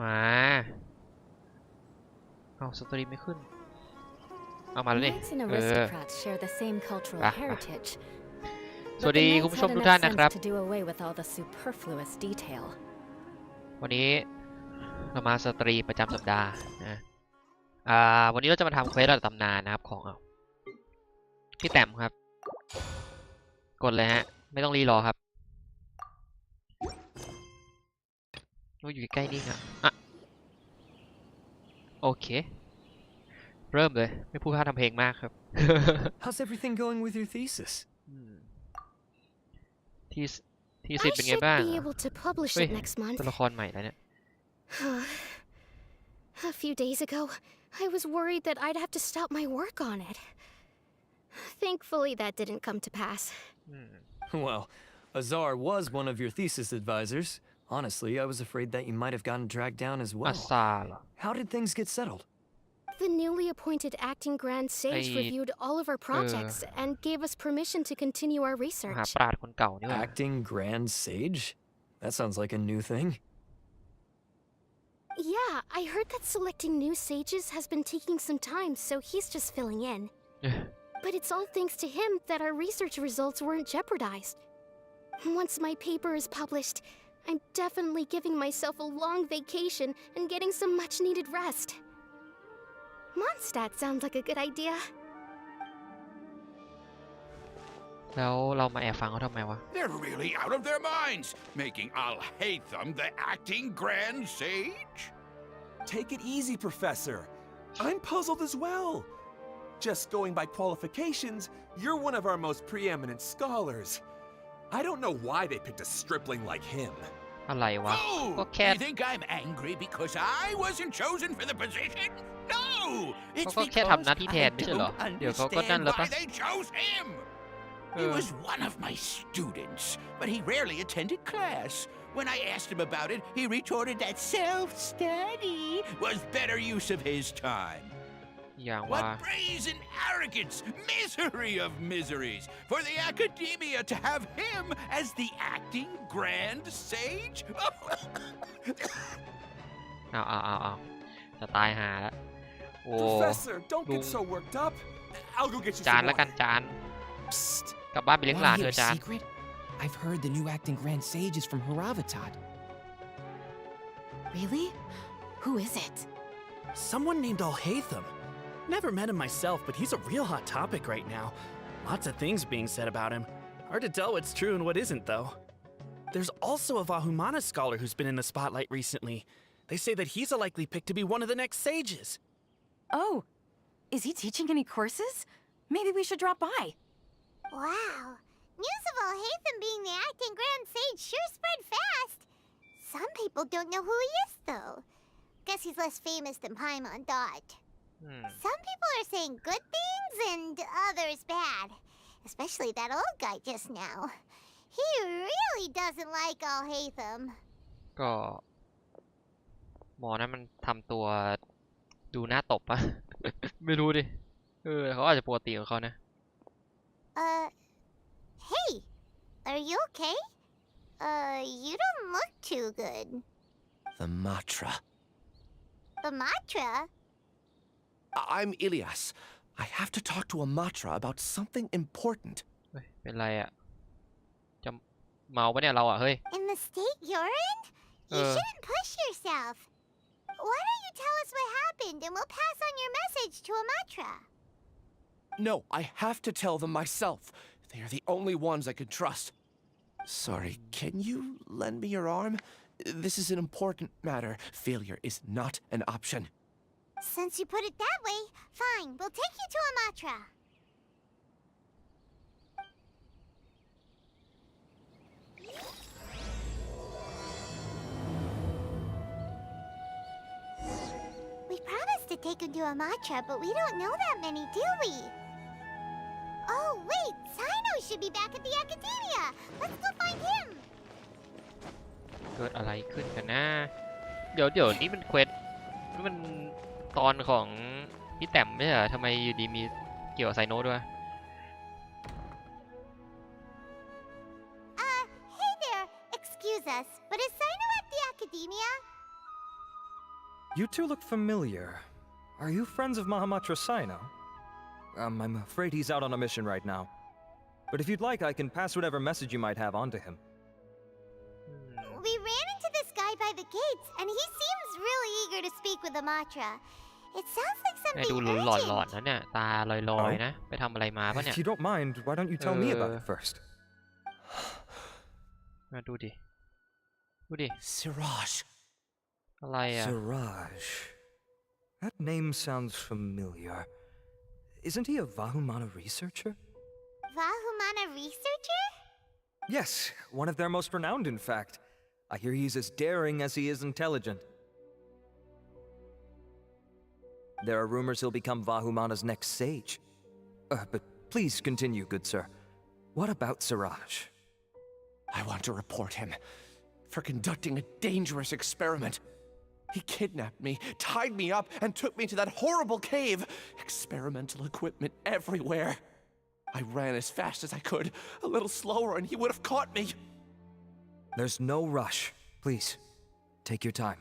มาเอาสตรีมไม่ขึ้นเอามาแล้วนี่สวัสดีคุณผู้ชมทุกท่านนะครับวันนี้เรามาสตรีมประจำสัปดาห์นะวันนี้เราจะมาทำเควสระดับตำนานนะครับของพี่แต้มครับกดเลยฮะไม่ต้องรีรอครับอยู่ใกล้นี่ครับโอเคเริ่มเลยไม่พูดพร่ำทำเพลงมากครับ How's everything going with your thesis? ทีสิทธิ์เป็นไงบ้างเฮ้ยตัวละครใหม่แล้วเนี่ย A few days ago, I was worried that I'd have to stop my work on it. Thankfully, that didn't come to pass. Well, Azar was one of your thesis advisors. Honestly, I was afraid that you might have gotten dragged down as well. How did things get settled? The newly appointed acting grand sage reviewed all of our projects and gave us permission to continue our research. Acting grand sage? That sounds like a new thing. Yeah, I heard that selecting new sages has been taking some time, so he's just filling in. But it's all thanks to him that our research results weren't jeopardized. Once my paper is published, I'm definitely giving myself a long vacation and getting some much-needed rest. Mondstadt sounds like a good idea. แล้วเรามาแอบฟังเขาทำไมวะ They're really out of their minds, making Al-Haytham the acting grand sage. Take it easy, Professor. I'm puzzled as well. Just going by qualifications, you're one of our most preeminent scholars. I don't know why they picked a stripling like him. อะไรวะ Oh, you think I'm angry because I wasn't chosen for the position? No, it's because I don't understand why they chose him. He was one of my students, but he rarely attended class. When I asked him about it, he retorted that self-study was better use of his time. What brazen arrogance, misery of miseries, for the academia to have him as the acting grand sage? จะตายหาแล้ว Professor, don't get so worked up. I'll go get you จาน some แล้วกัน water. จาน Psst. กลับบ้านไปเลี้ยงหลานเถอะจาน Secret? I've heard the new acting grand sage is from Haravatad. Really? Who is it? Someone named Al-Haytham. Never met him myself, but he's a real hot topic right now. Lots of things being said about him. Hard to tell what's true and what isn't, though. There's also a Vahumana scholar who's been in the spotlight recently. They say that he's a likely pick to be one of the next sages. Oh, is he teaching any courses? Maybe we should drop by. Wow, news of Al-Haytham being the acting grand sage sure spread fast. Some people don't know who he is, though. Guess he's less famous than Paimon thought. Some people are saying good things and others bad. Especially that old guy just now. He really doesn't like Al-Haytham. ก็หมอนั้นมันทำตัวดูน่าตบปะ ไม่รู้ดิเขาอาจจะปกติของเขานะ Hey, are you okay? You don't look too good. The Matra. The Matra? I'm Ilyas. I have to talk to a Matra about something important. เป็นไรอะจะเมาปะเนี่ยเราอะเฮ้ย In the state you're in? You shouldn't push yourself. Why don't you tell us what happened and we'll pass on your message to a Matra? No, I have to tell them myself. They are the only ones I can trust. Sorry, can you lend me your arm? This is an important matter. Failure is not an option. Since you put it that way, fine, we'll take you to a Matra. We promised to take him to a Matra, but we don't know that many, do we? Oh, wait, Sino should be back at the Academia. Let's go find him. เกิดอะไรขึ้นกันนะเดี๋ยวนี่มันเควสนี่มันตอนของพี่แต้มไม่ใช่เหรอทำไมอยู่ดีมีเกี่ยวกับไซโนด้วย Hey there, excuse us, but is Sino at the Academia? You two look familiar. Are you friends of Mahamatra Sino? I'm afraid he's out on a mission right now. But if you'd like, I can pass whatever message you might have on to him. We ran into this guy by the gates, and he seems really eager to speak with Amatra. It sounds like ดู something หลอน urgent. ๆนะเนี่ยตาลอยๆนะไปทำอะไรมาปะเนี่ย If you don't mind, why don't you tell me about it first? มาดูดิ Siraj. อะไรอ่ะ Siraj. That name sounds familiar. Isn't he a Vahumana researcher? Vahumana researcher? Yes, one of their most renowned, in fact. I hear he's as daring as he is intelligent. There are rumors he'll become Vahumana's next sage. But please continue, good sir. What about Siraj? I want to report him for conducting a dangerous experiment. He kidnapped me, tied me up, and took me to that horrible cave. Experimental equipment everywhere. I ran as fast as I could, a little slower, and he would have caught me. There's no rush. Please, take your time.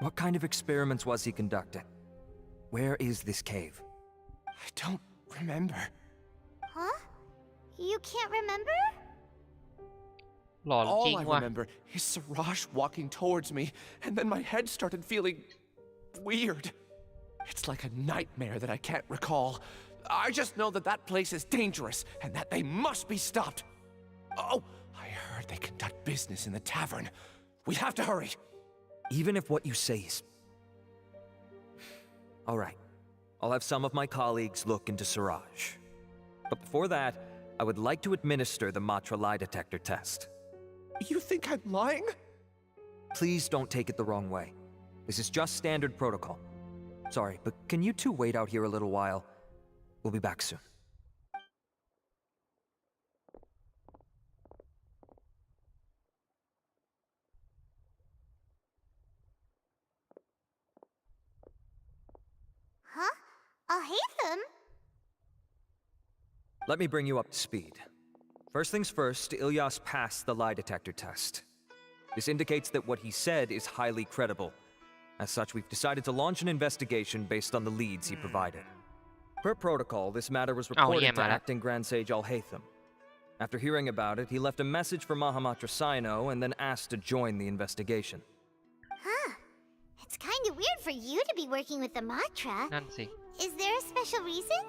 What kind of experiments was he conducting? Where is this cave? I don't remember. Huh? You can't remember? หลอนจริง All I ว่ะ remember is Siraj walking towards me, and then my head started feeling weird. It's like a nightmare that I can't recall. I just know that that place is dangerous and that they must be stopped. Oh, I heard they conduct business in the tavern. We have to hurry. Even if what you say is... All right. I'll have some of my colleagues look into Siraj. But before that, I would like to administer the Matra lie detector test. You think I'm lying? Please don't take it the wrong way. This is just standard protocol. Sorry, but can you two wait out here a little while? We'll be back soon. Huh? I'll hate them. Let me bring you up to speed. First things first, Ilyas passed the lie detector test. This indicates that what he said is highly credible. As such, we've decided to launch an investigation based on the leads he provided. Per protocol, this matter was reported to Acting Grand Sage Al-Haytham. After hearing about it, he left a message for Mahamatra Sino and then asked to join the investigation. Huh. It's kind of weird for you to be working with the Matra. นั่นสิ Is there a special reason?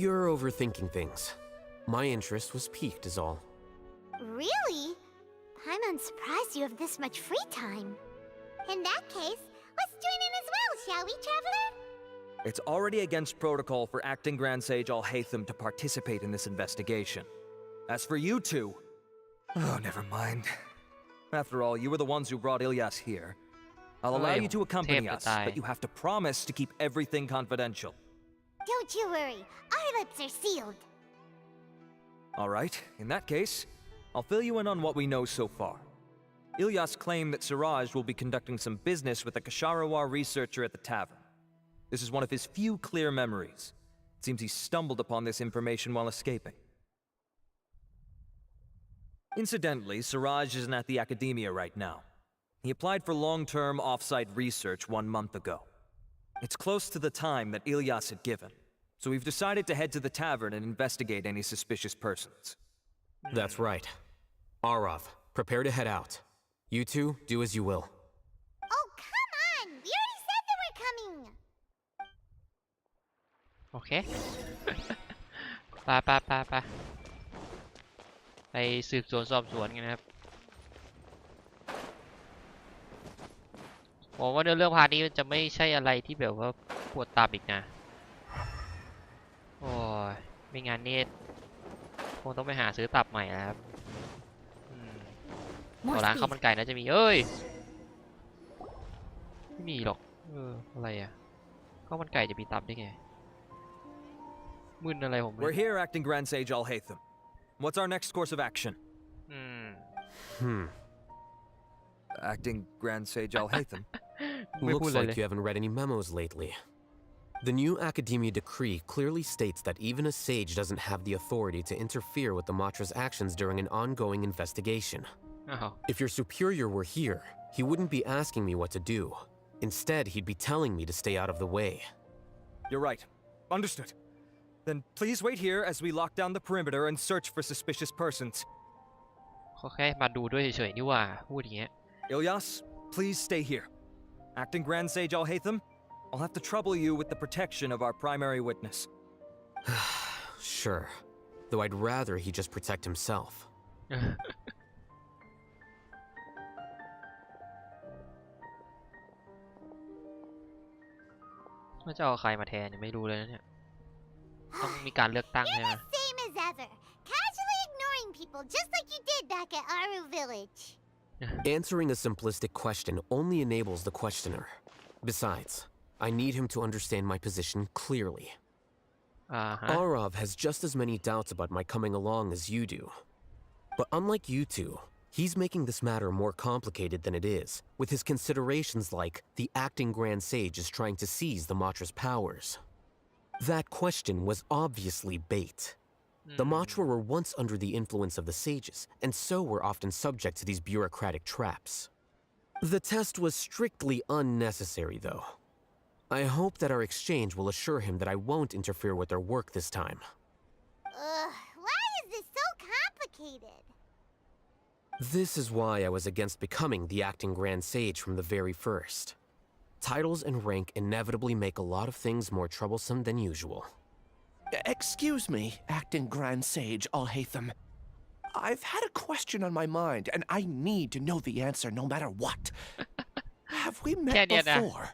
You're overthinking things. My interest was piqued is all. Really? I'm surprised you have this much free time. In that case, let's join in as well, shall we, Traveler? It's already against protocol for Acting Grand Sage Al-Haytham to participate in this investigation. As for you two... Oh, never mind. After all, you were the ones who brought Ilyas here. I'll allow you to accompany us, but you have to promise to keep everything confidential. Don't you worry. Our lips are sealed. All right. In that case, I'll fill you in on what we know so far. Ilyas claimed that Siraj will be conducting some business with a Kasharawar researcher at the tavern. This is one of his few clear memories. It seems he stumbled upon this information while escaping. Incidentally, Siraj isn't at the academia right now. He applied for long-term off-site research 1 month ago. It's close to the time that Ilyas had given, so we've decided to head to the tavern and investigate any suspicious persons. That's right. Arav, prepare to head out. You two, do as you will. Oh, come on! We already said that we're coming! โอเค ไปสืบสวนสอบสวนกันนะครับผมว่าเรื่องพาร์ทนี้มันจะไม่ใช่อะไรที่แบบว่าปวดตาอีกนะโอ้ยไม่งั้นนี่คงต้องไปหาซื้อตับใหม่นะครับร้านข้าวมันไก่น่าจะมีเอ้ยไม่มีหรอกอะไรอ่ะข้าวมันไก่จะมีตับได้ไงมึนอะไรผม We're here, Acting Grand Sage Al-Haytham. What's our next course of action? Acting Grand Sage Al-Haytham. Looks like you haven't read any memos lately. The new Academia decree clearly states that even a sage doesn't have the authority to interfere with the Matra's actions during an ongoing investigation. If your superior were here, he wouldn't be asking me what to do. Instead, he'd be telling me to stay out of the way. You're right. Understood. Then please wait here as we lock down the perimeter and search for suspicious persons. เขาแค่มาดูด้วยเฉยๆนี่ว่าพูดอย่างเงี้ย Ilyas, please stay here. Acting Grand Sage Alhaitham, I'll have to trouble you with the protection of our primary witness. Sure. Though I'd rather he just protect himself. ว่าจะเอาใครมาแทนไม่รู้เลยนะเนี่ยต้องมีการเลือกตั้งใช่ไหม Same as ever. Casually ignoring people just like you did back at Aru Village. Answering a simplistic question only enables the questioner. Besides, I need him to understand my position clearly. Arav has just as many doubts about my coming along as you do. But unlike you two, he's making this matter more complicated than it is, with his considerations like the acting Grand Sage is trying to seize the Matra's powers. That question was obviously bait. The Matra were once under the influence of the sages, and so were often subject to these bureaucratic traps. The test was strictly unnecessary, though. I hope that our exchange will assure him that I won't interfere with their work this time. Why is this so complicated? This is why I was against becoming the acting Grand Sage from the very first. Titles and rank inevitably make a lot of things more troublesome than usual. Excuse me, acting Grand Sage Alhaitham. I've had a question on my mind, and I need to know the answer no matter what. Have we met before?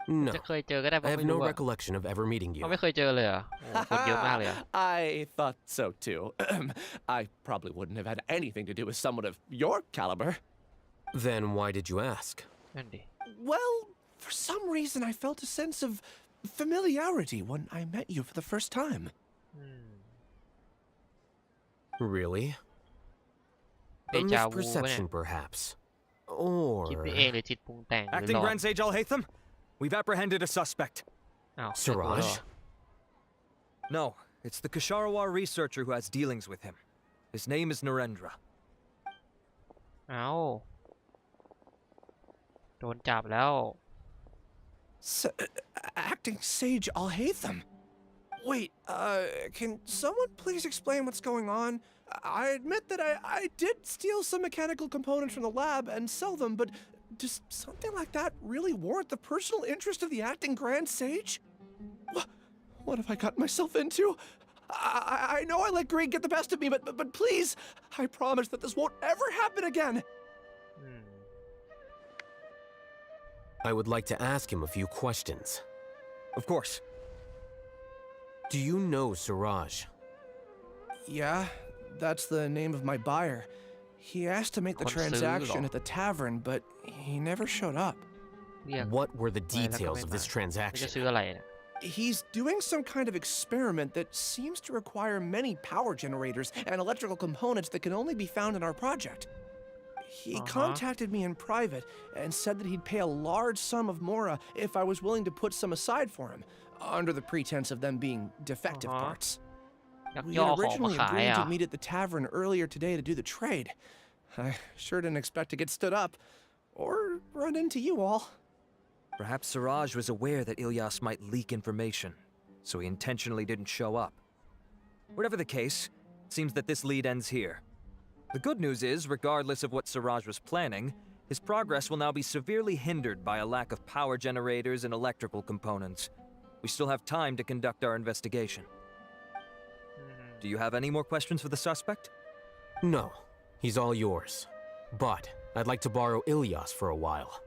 No, I have no recollection of ever meeting you. I thought so too. I probably wouldn't have had anything to do with someone of your caliber. Then why did you ask? Well, for some reason I felt a sense of familiarity when I met you for the first time. Really? A misperception, perhaps. Or... Acting Grand Sage Alhaitham, we've apprehended a suspect. Siraj? No, it's the Ksharawar researcher who has dealings with him. His name is Narendra. โดนจับแล้ว Acting Sage Alhaitham? Wait, can someone please explain what's going on? I admit that I did steal some mechanical components from the lab and sell them, but does something like that really warrant the personal interest of the acting Grand Sage? What have I gotten myself into? I know I let greed get the best of me, but please, I promise that this won't ever happen again. I would like to ask him a few questions. Of course. Do you know Siraj? Yeah, that's the name of my buyer. He asked to make the transaction at the tavern, but he never showed up. What were the details of this transaction? He's doing some kind of experiment that seems to require many power generators and electrical components that can only be found in our project. He contacted me in private and said that he'd pay a large sum of Mora if I was willing to put some aside for him, under the pretense of them being defective parts. We had originally agreed to meet at the tavern earlier today to do the trade. I sure didn't expect to get stood up, or run into you all. Perhaps Siraj was aware that Ilyas might leak information, so he intentionally didn't show up. Whatever the case, it seems that this lead ends here. The good news is, regardless of what Siraj was planning, his progress will now be severely hindered by a lack of power generators and electrical components. We still have time to conduct our investigation. Do you have any more questions for the suspect? No, he's all yours. But I'd like to borrow Ilyas for a while.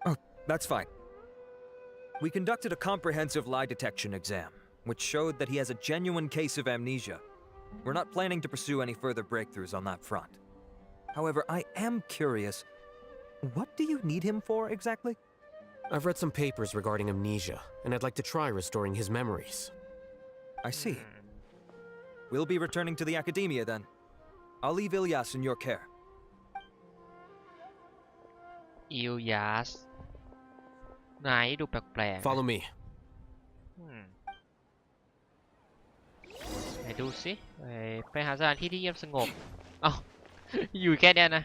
Oh, that's fine. We conducted a comprehensive lie detection exam, which showed that he has a genuine case of amnesia. We're not planning to pursue any further breakthroughs on that front. However, I am curious, what do you need him for exactly? I've read some papers regarding amnesia, and I'd like to try restoring his memories. I see. We'll be returning to the academia then. I'll leave Ilyas in your care. Ilyas ไหนดูแปลกๆ Follow me. ไหนดูสิไปหาสถานที่ที่เงียบสงบเอ้าอยู่แค่เนี้ยนะ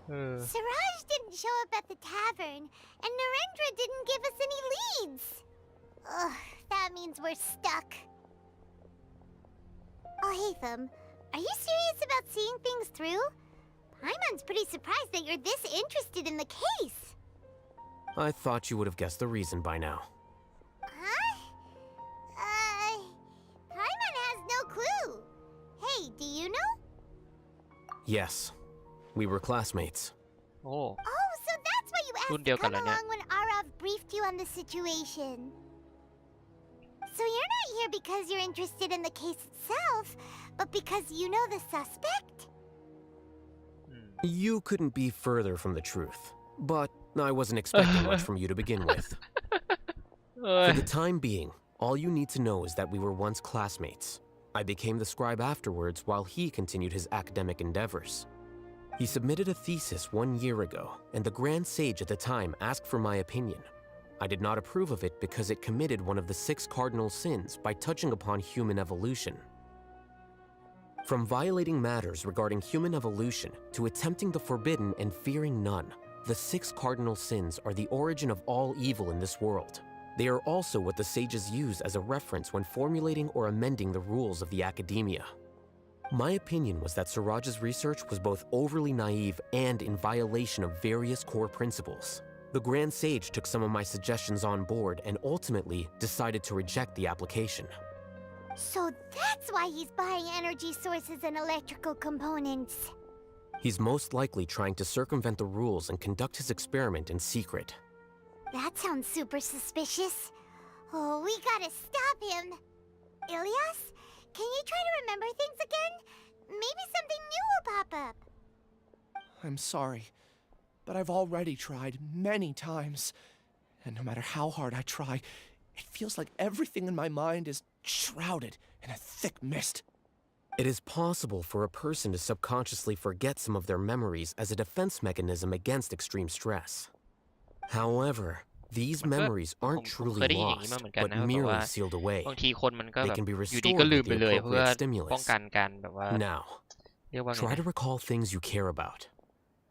Siraj didn't show up at the tavern, and Narendra didn't give us any leads. Ugh, that means we're stuck. Oh, Hatham, are you serious about seeing things through? Paimon's pretty surprised that you're this interested in the case. I thought you would have guessed the reason by now. Huh? Paimon has no clue. Hey, do you know? Yes. We were classmates. Oh. Oh, so that's why you asked to come along when Arav briefed you on the situation. So you're not here because you're interested in the case itself, but because you know the suspect? You couldn't be further from the truth, but I wasn't expecting much from you to begin with. For the time being, all you need to know is that we were once classmates. I became the scribe afterwards while he continued his academic endeavors. He submitted a thesis 1 year ago, and the Grand Sage at the time asked for my opinion. I did not approve of it because it committed one of the 6 cardinal sins by touching upon human evolution. From violating matters regarding human evolution to attempting the forbidden and fearing none, the 6 cardinal sins are the origin of all evil in this world. They are also what the sages use as a reference when formulating or amending the rules of the academia. My opinion was that Siraj's research was both overly naive and in violation of various core principles. The Grand Sage took some of my suggestions on board and ultimately decided to reject the application. So that's why he's buying energy sources and electrical components. He's most likely trying to circumvent the rules and conduct his experiment in secret. That sounds super suspicious. Oh, we gotta stop him. Ilyas, can you try to remember things again? Maybe something new will pop up. I'm sorry, but I've already tried many times. And no matter how hard I try, it feels like everything in my mind is shrouded in a thick mist. It is possible for a person to subconsciously forget some of their memories as a defense mechanism against extreme stress. However, these memories aren't truly lost, but merely sealed away. They can be restored with the appropriate stimulus. Now, try to recall things you care about.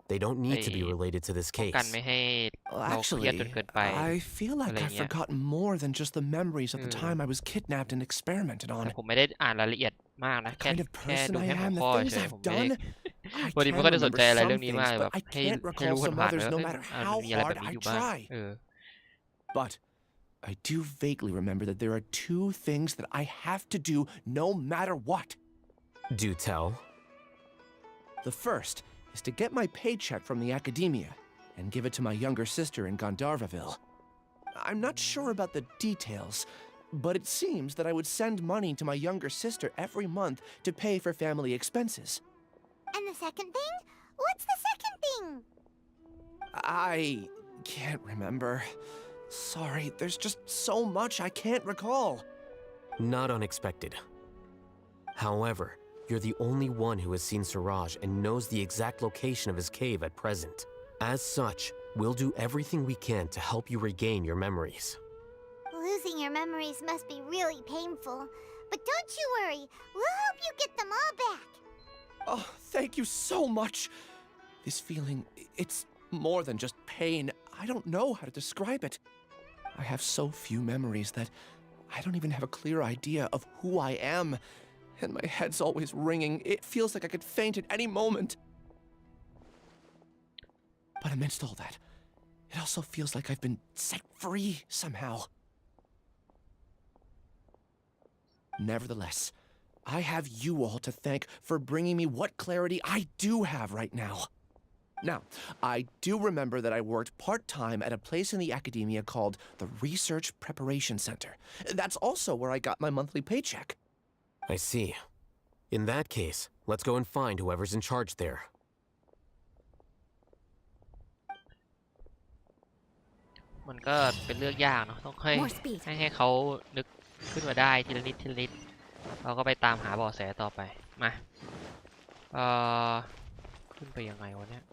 They don't need to be related to this case. Actually, I feel like I've forgotten more than just the memories of the time I was kidnapped and experimented on. The kind of person I am, the things I've done. I can remember some things, but I can't recall some others no matter how hard I try. But I do vaguely remember that there are 2 things that I have to do no matter what. Do tell. The first is to get my paycheck from the academia and give it to my younger sister in Gandharvaville. I'm not sure about the details, but it seems that I would send money to my younger sister every month to pay for family expenses. And the second thing? What's the second thing? I can't remember. Sorry, there's just so much I can't recall. Not unexpected. However, you're the only one who has seen Siraj and knows the exact location of his cave at present. As such, we'll do everything we can to help you regain your memories. Losing your memories must be really painful. But don't you worry, we'll help you get them all back. Oh, thank you so much. This feeling, it's more than just pain. I don't know how to describe it. I have so few memories that I don't even have a clear idea of who I am. And my head's always ringing. It feels like I could faint at any moment. But amidst all that, it also feels like I've been set free somehow. Nevertheless, I have you all to thank for bringing me what clarity I do have right now. Now, I do remember that I worked part-time at a place in the academia called the Research Preparation Center. That's also where I got my monthly paycheck. I see. In that case, let's go and find whoever's in charge there. มันก็เป็นเรื่องยากเนาะต้องค่อยให้เขานึกขึ้นมาได้ทีละนิดทีละนิดเราก็ไปตามหาเบาะแสต่อไปมาขึ้นไปยังไงวะเนี่ย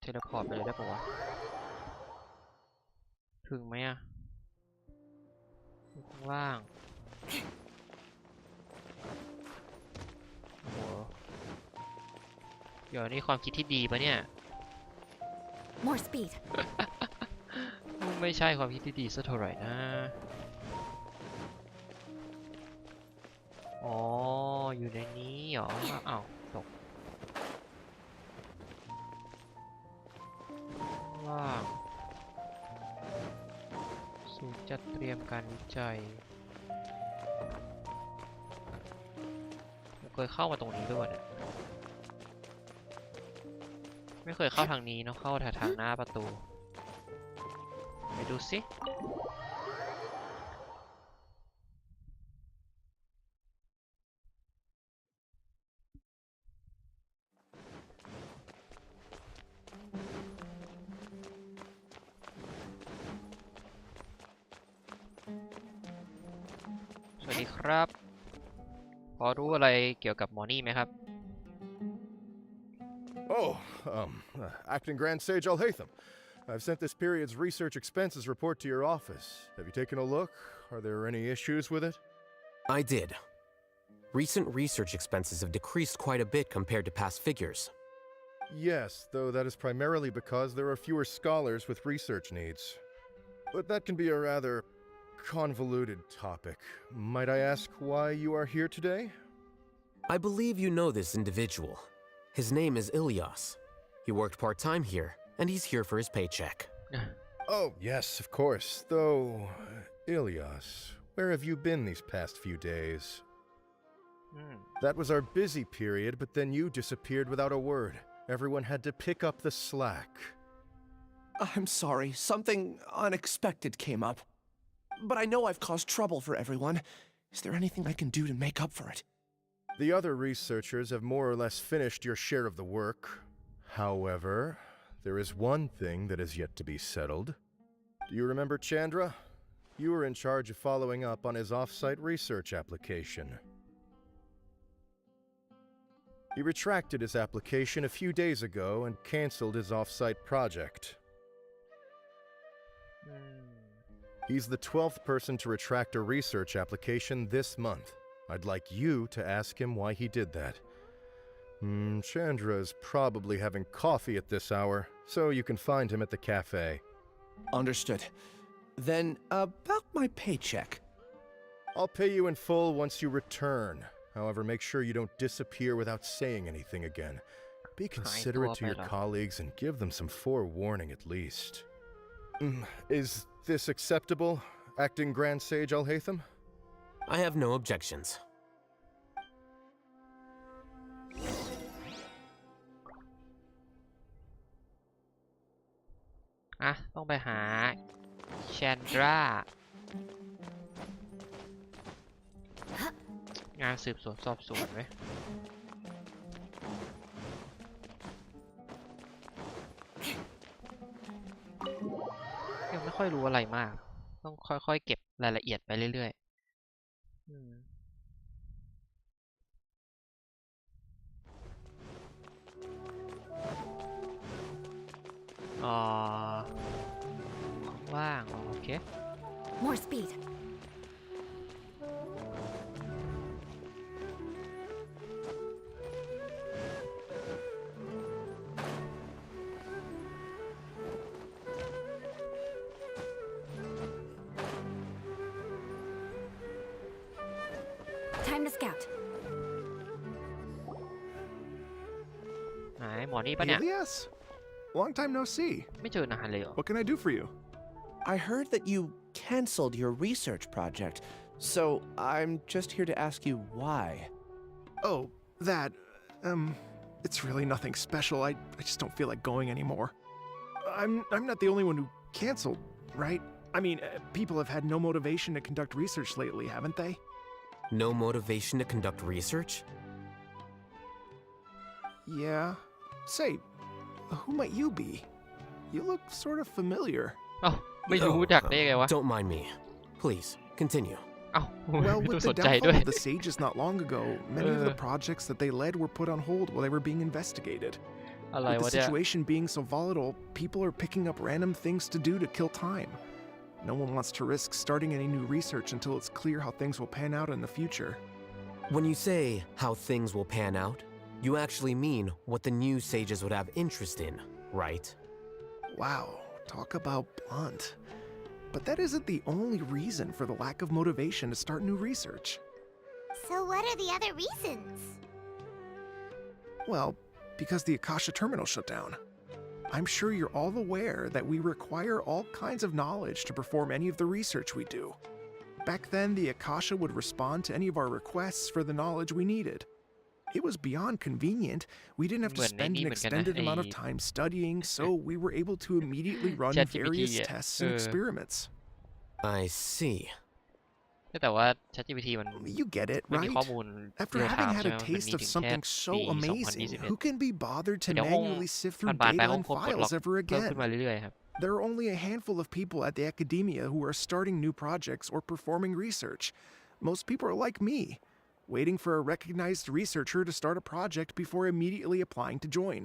เทเลพอร์ตไปเลยได้ปะวะถึงไหมอะอยู่ข้างล่าง โอ้โหเดี๋ยวนี่ความคิดที่ดีปะเนี่ย More speed. ไม่ใช่ความคิดที่ดีสักเท่าไหร่นะ อ๋อ อยู่ในนี้เหรอ อ้าวตกว่างศูนย์จัดเตรียมการวิจัยเคยเข้ามาตรงนี้ด้วยเนี่ยไม่เคยเข้าทางนี้เนาะเข้าทางหน้าประตูไปดูสิสวัสดีครับพอรู้อะไรเกี่ยวกับหมอนี่ไหมครับ Oh, Acting Grand Sage Alhaitham. I've sent this period's research expenses report to your office. Have you taken a look? Are there any issues with it? I did. Recent research expenses have decreased quite a bit compared to past figures. Yes, though that is primarily because there are fewer scholars with research needs. But that can be a rather convoluted topic. Might I ask why you are here today? I believe you know this individual. His name is Ilyas. He worked part-time here, and he's here for his paycheck. Oh, yes, of course. Though, Ilyas, where have you been these past few days? That was our busy period, but then you disappeared without a word. Everyone had to pick up the slack. I'm sorry, something unexpected came up. But I know I've caused trouble for everyone. Is there anything I can do to make up for it? The other researchers have more or less finished your share of the work. However, there is one thing that is yet to be settled. Do you remember Chandra? You were in charge of following up on his off-site research application. He retracted his application a few days ago and canceled his off-site project. He's the 12th person to retract a research application this month. I'd like you to ask him why he did that. Chandra is probably having coffee at this hour, so you can find him at the cafe. Understood. Then, about my paycheck. I'll pay you in full once you return. However, make sure you don't disappear without saying anything again. Be considerate to your colleagues and give them some forewarning at least. Is this acceptable, Acting Grand Sage Alhaitham? I have no objections. Ah, ต้องไปหา Chandra งานสืบสวนสอบสวนไหมยังไม่ค่อยรู้อะไรมากต้องค่อยๆเก็บรายละเอียดไปเรื่อยๆว่างโอเค More speed. Time to scout. ไหนหมอนี่ปะเนี่ย Yes. Long time no see. ไม่เจอนานเลยเหรอ What can I do for you? I heard that you canceled your research project, so I'm just here to ask you why. Oh, that, it's really nothing special. I just don't feel like going anymore. I'm not the only one who canceled, right? I mean, people have had no motivation to conduct research lately, haven't they? No motivation to conduct research? Yeah. Say, who might you be? You look sort of familiar. อ้าวไม่รู้จักได้ไงวะ Don't mind me. Please, continue. อ้าว Well, ไม่ต้อ with งส the นใจด้ว downfall ย of the sages not long ago, many of the projects that they led were put on hold while they were being investigated. อะไร With วะ the เนี่ย situation being so volatile, people are picking up random things to do to kill time. No one wants to risk starting any new research until it's clear how things will pan out in the future. When you say how things will pan out, you actually mean what the new sages would have interest in, right? Wow, talk about blunt. But that isn't the only reason for the lack of motivation to start new research. So what are the other reasons? Well, because the Akasha terminal shut down. I'm sure you're all aware that we require all kinds of knowledge to perform any of the research we do. Back then, the Akasha would respond to any of our requests for the knowledge we needed. It was beyond convenient. We didn't have to spend an extended amount of time studying, so we were able to immediately run various tests and experiments. I see. แต่ว่า ChatGPT มัน You get it, ไม่มี right? ข้อมูล After เรียลไท having ม์ had ใช่ไห a มมัน taste มี of ถึงแค่ something so ปี amazing, 2021 who can be bothered to เดี๋ยวคง manually sift through ผ่านๆไป data คง and ปลดล็อก files ever เพิ่ม again? ขึ้นมาเรื่อยๆครับ There are only a handful of people at the academia who are starting new projects or performing research. Most people are like me, waiting for a recognized researcher to start a project before immediately applying to join.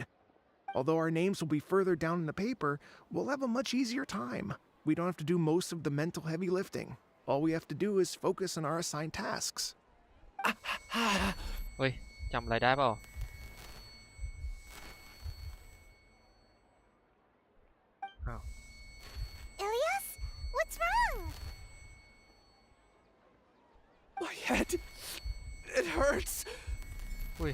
Although our names will be further down in the paper, we'll have a much easier time. We don't have to do most of the mental heavy lifting. All we have to do is focus on our assigned tasks. เฮ้ยจำอะไรได้เปล่า Ilias? What's wrong? My head. It hurts. อุ้ย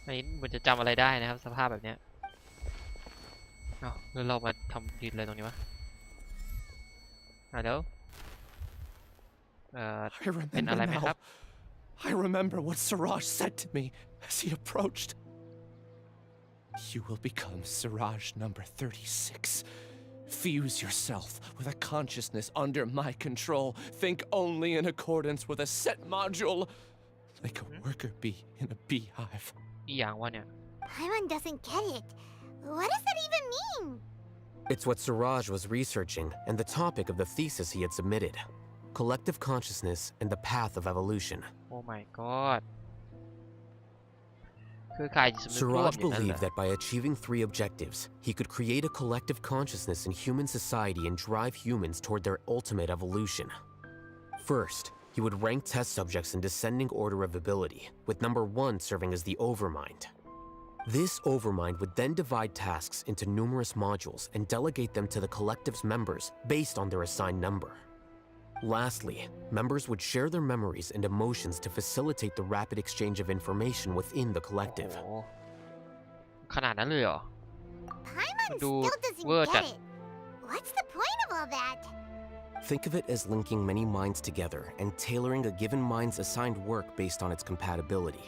อันนี้เหมือนจะจำอะไรได้นะครับสภาพแบบเนี้ยอ้าวแล้วเรามาทำยืนอะไรตรงนี้วะเดี๋ยวเป็นอะไรไหมครับ I remember what Siraj said to me as he approached. You will become Siraj number 36. Fuse yourself with a consciousness under my control. Think only in accordance with a set module, like a worker bee in a beehive. อีอย่างวะเนี่ย Paimon doesn't get it. What does that even mean? It's what Siraj was researching and the topic of the thesis he had submitted. Collective consciousness and the path of evolution. Oh my god. คือใครจะสำนึกร่วม Siraj อย่างนั้นเหร believed อ that by achieving 3 objectives, he could create a collective consciousness in human society and drive humans toward their ultimate evolution. First, he would rank test subjects in descending order of ability, with number 1 serving as the overmind. This overmind would then divide tasks into numerous modules and delegate them to the collective's members based on their assigned number. Lastly, members would share their memories and emotions to facilitate the rapid exchange of information within the collective. โอ้ขนาดนั้นเลยเหรอ Paimon Do still doesn't word get that. it. What's the point of all that? Think of it as linking many minds together and tailoring a given mind's assigned work based on its compatibility.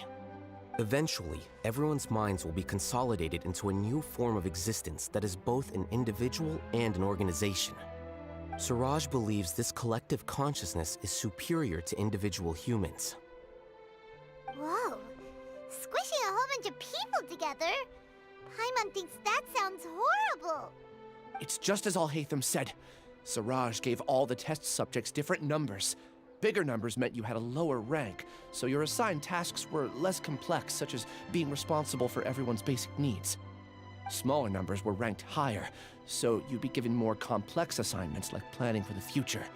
Eventually, everyone's minds will be consolidated into a new form of existence that is both an individual and an organization. Siraj believes this collective consciousness is superior to individual humans. Whoa. Squishing a whole bunch of people together? Paimon thinks that sounds horrible. It's just as Al-Haytham said. Siraj gave all the test subjects different numbers. Bigger numbers meant you had a lower rank, so your assigned tasks were less complex, such as being responsible for everyone's basic needs. Smaller numbers were ranked higher, so you'd be given more complex assignments like planning for the future.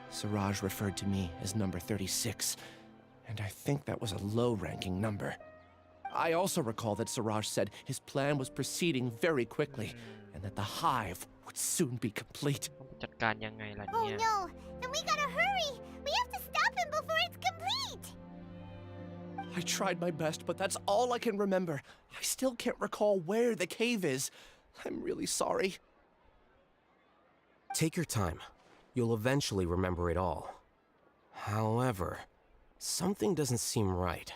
Siraj referred to me as number 36, and I think that was a low-ranking number. I also recall that Siraj said his plan was proceeding very quickly, and that the hive would soon be complete. จัดการยังไงล่ะ Oh เนี่ย no, then we gotta hurry. We have to stop him before it's complete. I tried my best, but that's all I can remember. I still can't recall where the cave is. I'm really sorry. Take your time. You'll eventually remember it all. However, something doesn't seem right.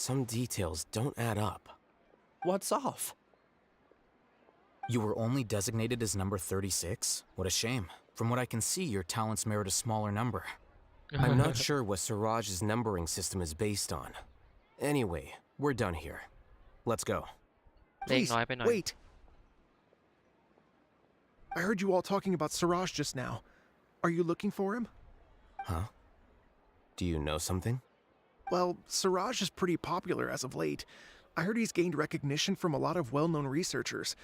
Some details don't add up. What's off? You were only designated as number 36? What a shame. From what I can see, your talents merit a smaller number. I'm not sure what Siraj's numbering system is based on. Anyway, we're done here. Let's go. Please, wait. I heard you all talking about Siraj just now. Are you looking for him? Huh? Do you know something? Well, Siraj is pretty popular as of late. I heard he's gained recognition from a lot of well-known researchers.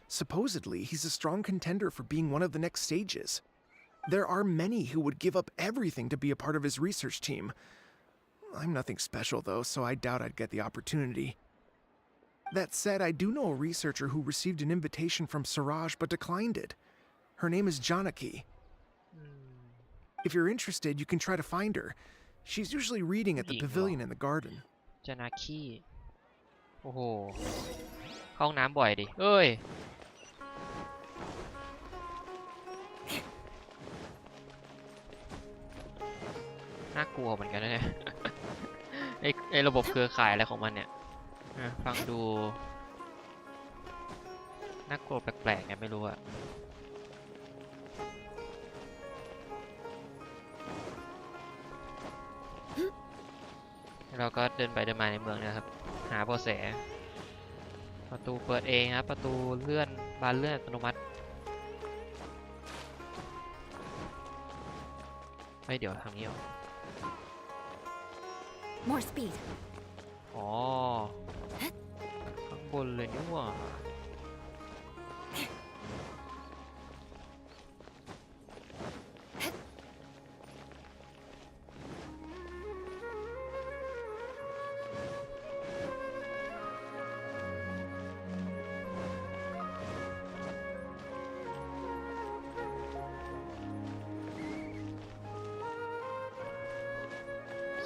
Supposedly, he's a strong contender for being one of the next sages. There are many who would give up everything to be a part of his research team. I'm nothing special, though, so I doubt I'd get the opportunity. That said, I do know a researcher who received an invitation from Siraj but declined it. Her name is Janaki. If you're interested, you can try to find her. She's usually reading at the pavilion in the garden. Janaki โอ้โหเข้าห้องน้ำบ่อยดิเอ้ยน่ากลัวเหมือนกันนะเนี่ย ไอระบบเครือข่ายอะไรของมันเนี่ยฟังดูน่ากลัวแปลกๆไงไม่รู้อะเราก็เดินไปเดินมาในเมืองนะครับหาเบาะแสประตูเปิดเองครับประตูเลื่อนบานเลื่อนอัตโนมัติไม่เดี๋ยวทางนี้หรอ More speed. อ๋อข้างบนเลยนี่หว่า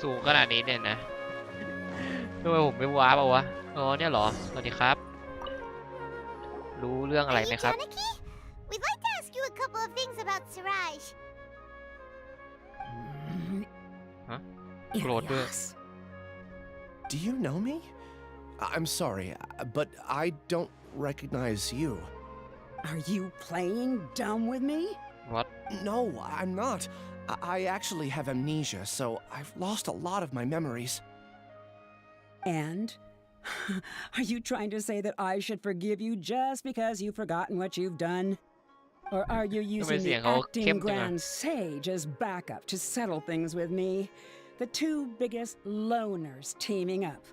สูงขนาดนี้เนี่ยนะทำไมผมไม่ว้าป่าวะอ๋อเนี่ยเหรอสวัสดีครับรู้เรื่องอะไรไหมครับ We'd like to ask you a couple of things about Siraj. ฮะโกรธด้วย Do you know me? I'm sorry, but I don't recognize you. Are you playing dumb with me? What? No, I'm not. I actually have amnesia, so I've lost a lot of my memories. And? Are you trying to say that I should forgive you just because you've forgotten what you've done? Or are you using the acting grand sage as backup to settle things with me? The two biggest loners teaming up.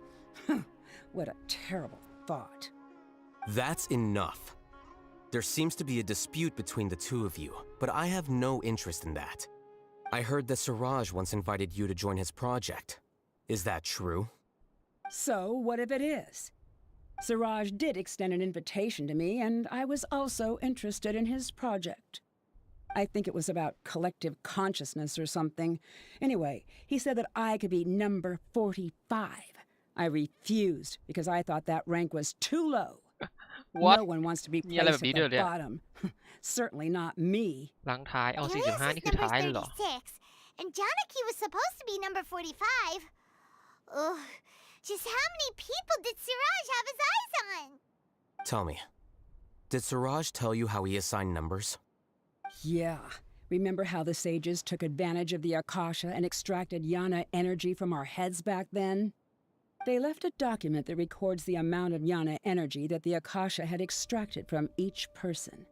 What a terrible thought. That's enough. There seems to be a dispute between the two of you, but I have no interest in that. I heard that Siraj once invited you to join his project. Is that true? So, what if it is? Siraj did extend an invitation to me, and I was also interested in his project. I think it was about collective consciousness or something. Anyway, he said that I could be number 45. I refused because I thought that rank was too low. What? No one wants to be placed at the bottom. Certainly not me. หลังท้ายเอา45นี่คือท้ายเลยเหรอ And Janaki was supposed to be number 45. Ugh. Just how many people did Siraj have his eyes on? Tell me, did Siraj tell you how he assigned numbers? Yeah. Remember how the sages took advantage of the Akasha and extracted Yana energy from our heads back then? They left a document that records the amount of Yana energy that the Akasha had extracted from each person.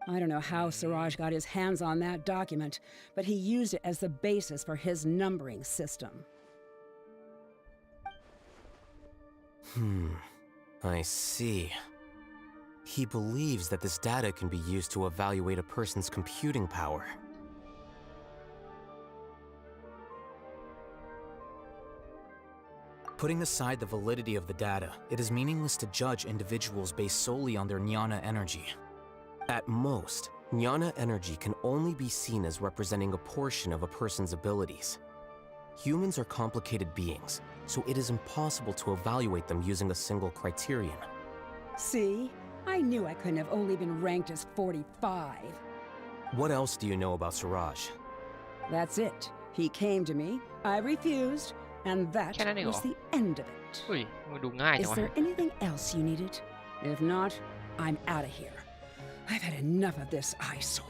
I don't know how Siraj got his hands on that document, but he used it as the basis for his numbering system. I see. He believes that this data can be used to evaluate a person's computing power. Putting aside the validity of the data, it is meaningless to judge individuals based solely on their jnana energy. At most, jnana energy can only be seen as representing a portion of a person's abilities. Humans are complicated beings, so it is impossible to evaluate them using a single criterion. See? I knew I couldn't have only been ranked as 45. What else do you know about Siraj? That's it. He came to me, I refused, and that was the end of it. Is there anything else you needed? If not, I'm out of here. I've had enough of this eyesore.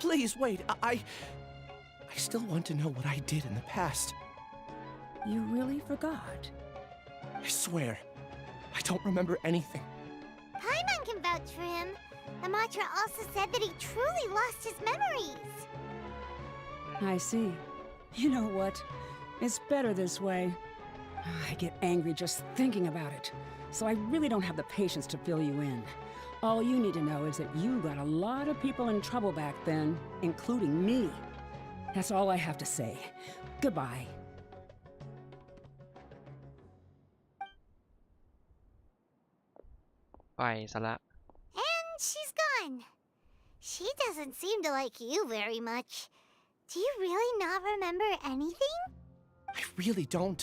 Please wait, I still want to know what I did in the past. You really forgot? I swear, I don't remember anything. Paimon can vouch for him. The mantra also said that he truly lost his memories. I see. You know what? It's better this way. I get angry just thinking about it, so I really don't have the patience to fill you in. All you need to know is that you got a lot of people in trouble back then, including me. That's all I have to say. Goodbye. ไปซะละ And she's gone. She doesn't seem to like you very much. Do you really not remember anything? I really don't.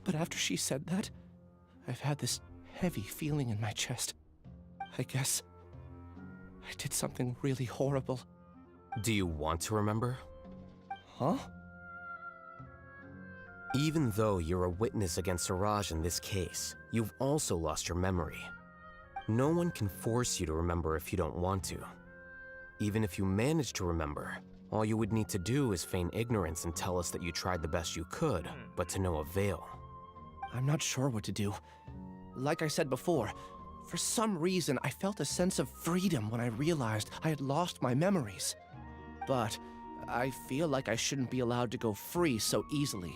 But after she said that, I've had this heavy feeling in my chest. I guess I did something really horrible. Do you want to remember? Huh? Even though you're a witness against Siraj in this case, you've also lost your memory. No one can force you to remember if you don't want to. Even if you manage to remember, all you would need to do is feign ignorance and tell us that you tried the best you could, but to no avail. I'm not sure what to do. Like I said before, for some reason I felt a sense of freedom when I realized I had lost my memories. But I feel like I shouldn't be allowed to go free so easily.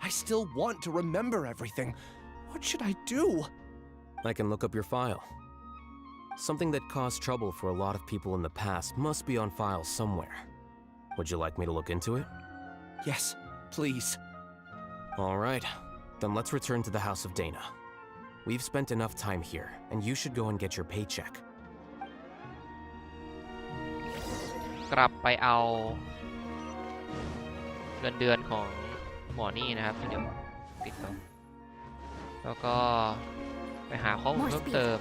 I still want to remember everything. What should I do? I can look up your file. Something that caused trouble for a lot of people in the past must be on file somewhere. Would you like me to look into it? Yes, please. All right. Then let's return to the House of Dana. We've spent enough time here, and you should go and get your paycheck. กลับไปเอาเงินเดือนของหมอนี่นะครับเดี๋ยวปิดก่อนแล้วก็ไปหาข้อมูลเพิ่มเติม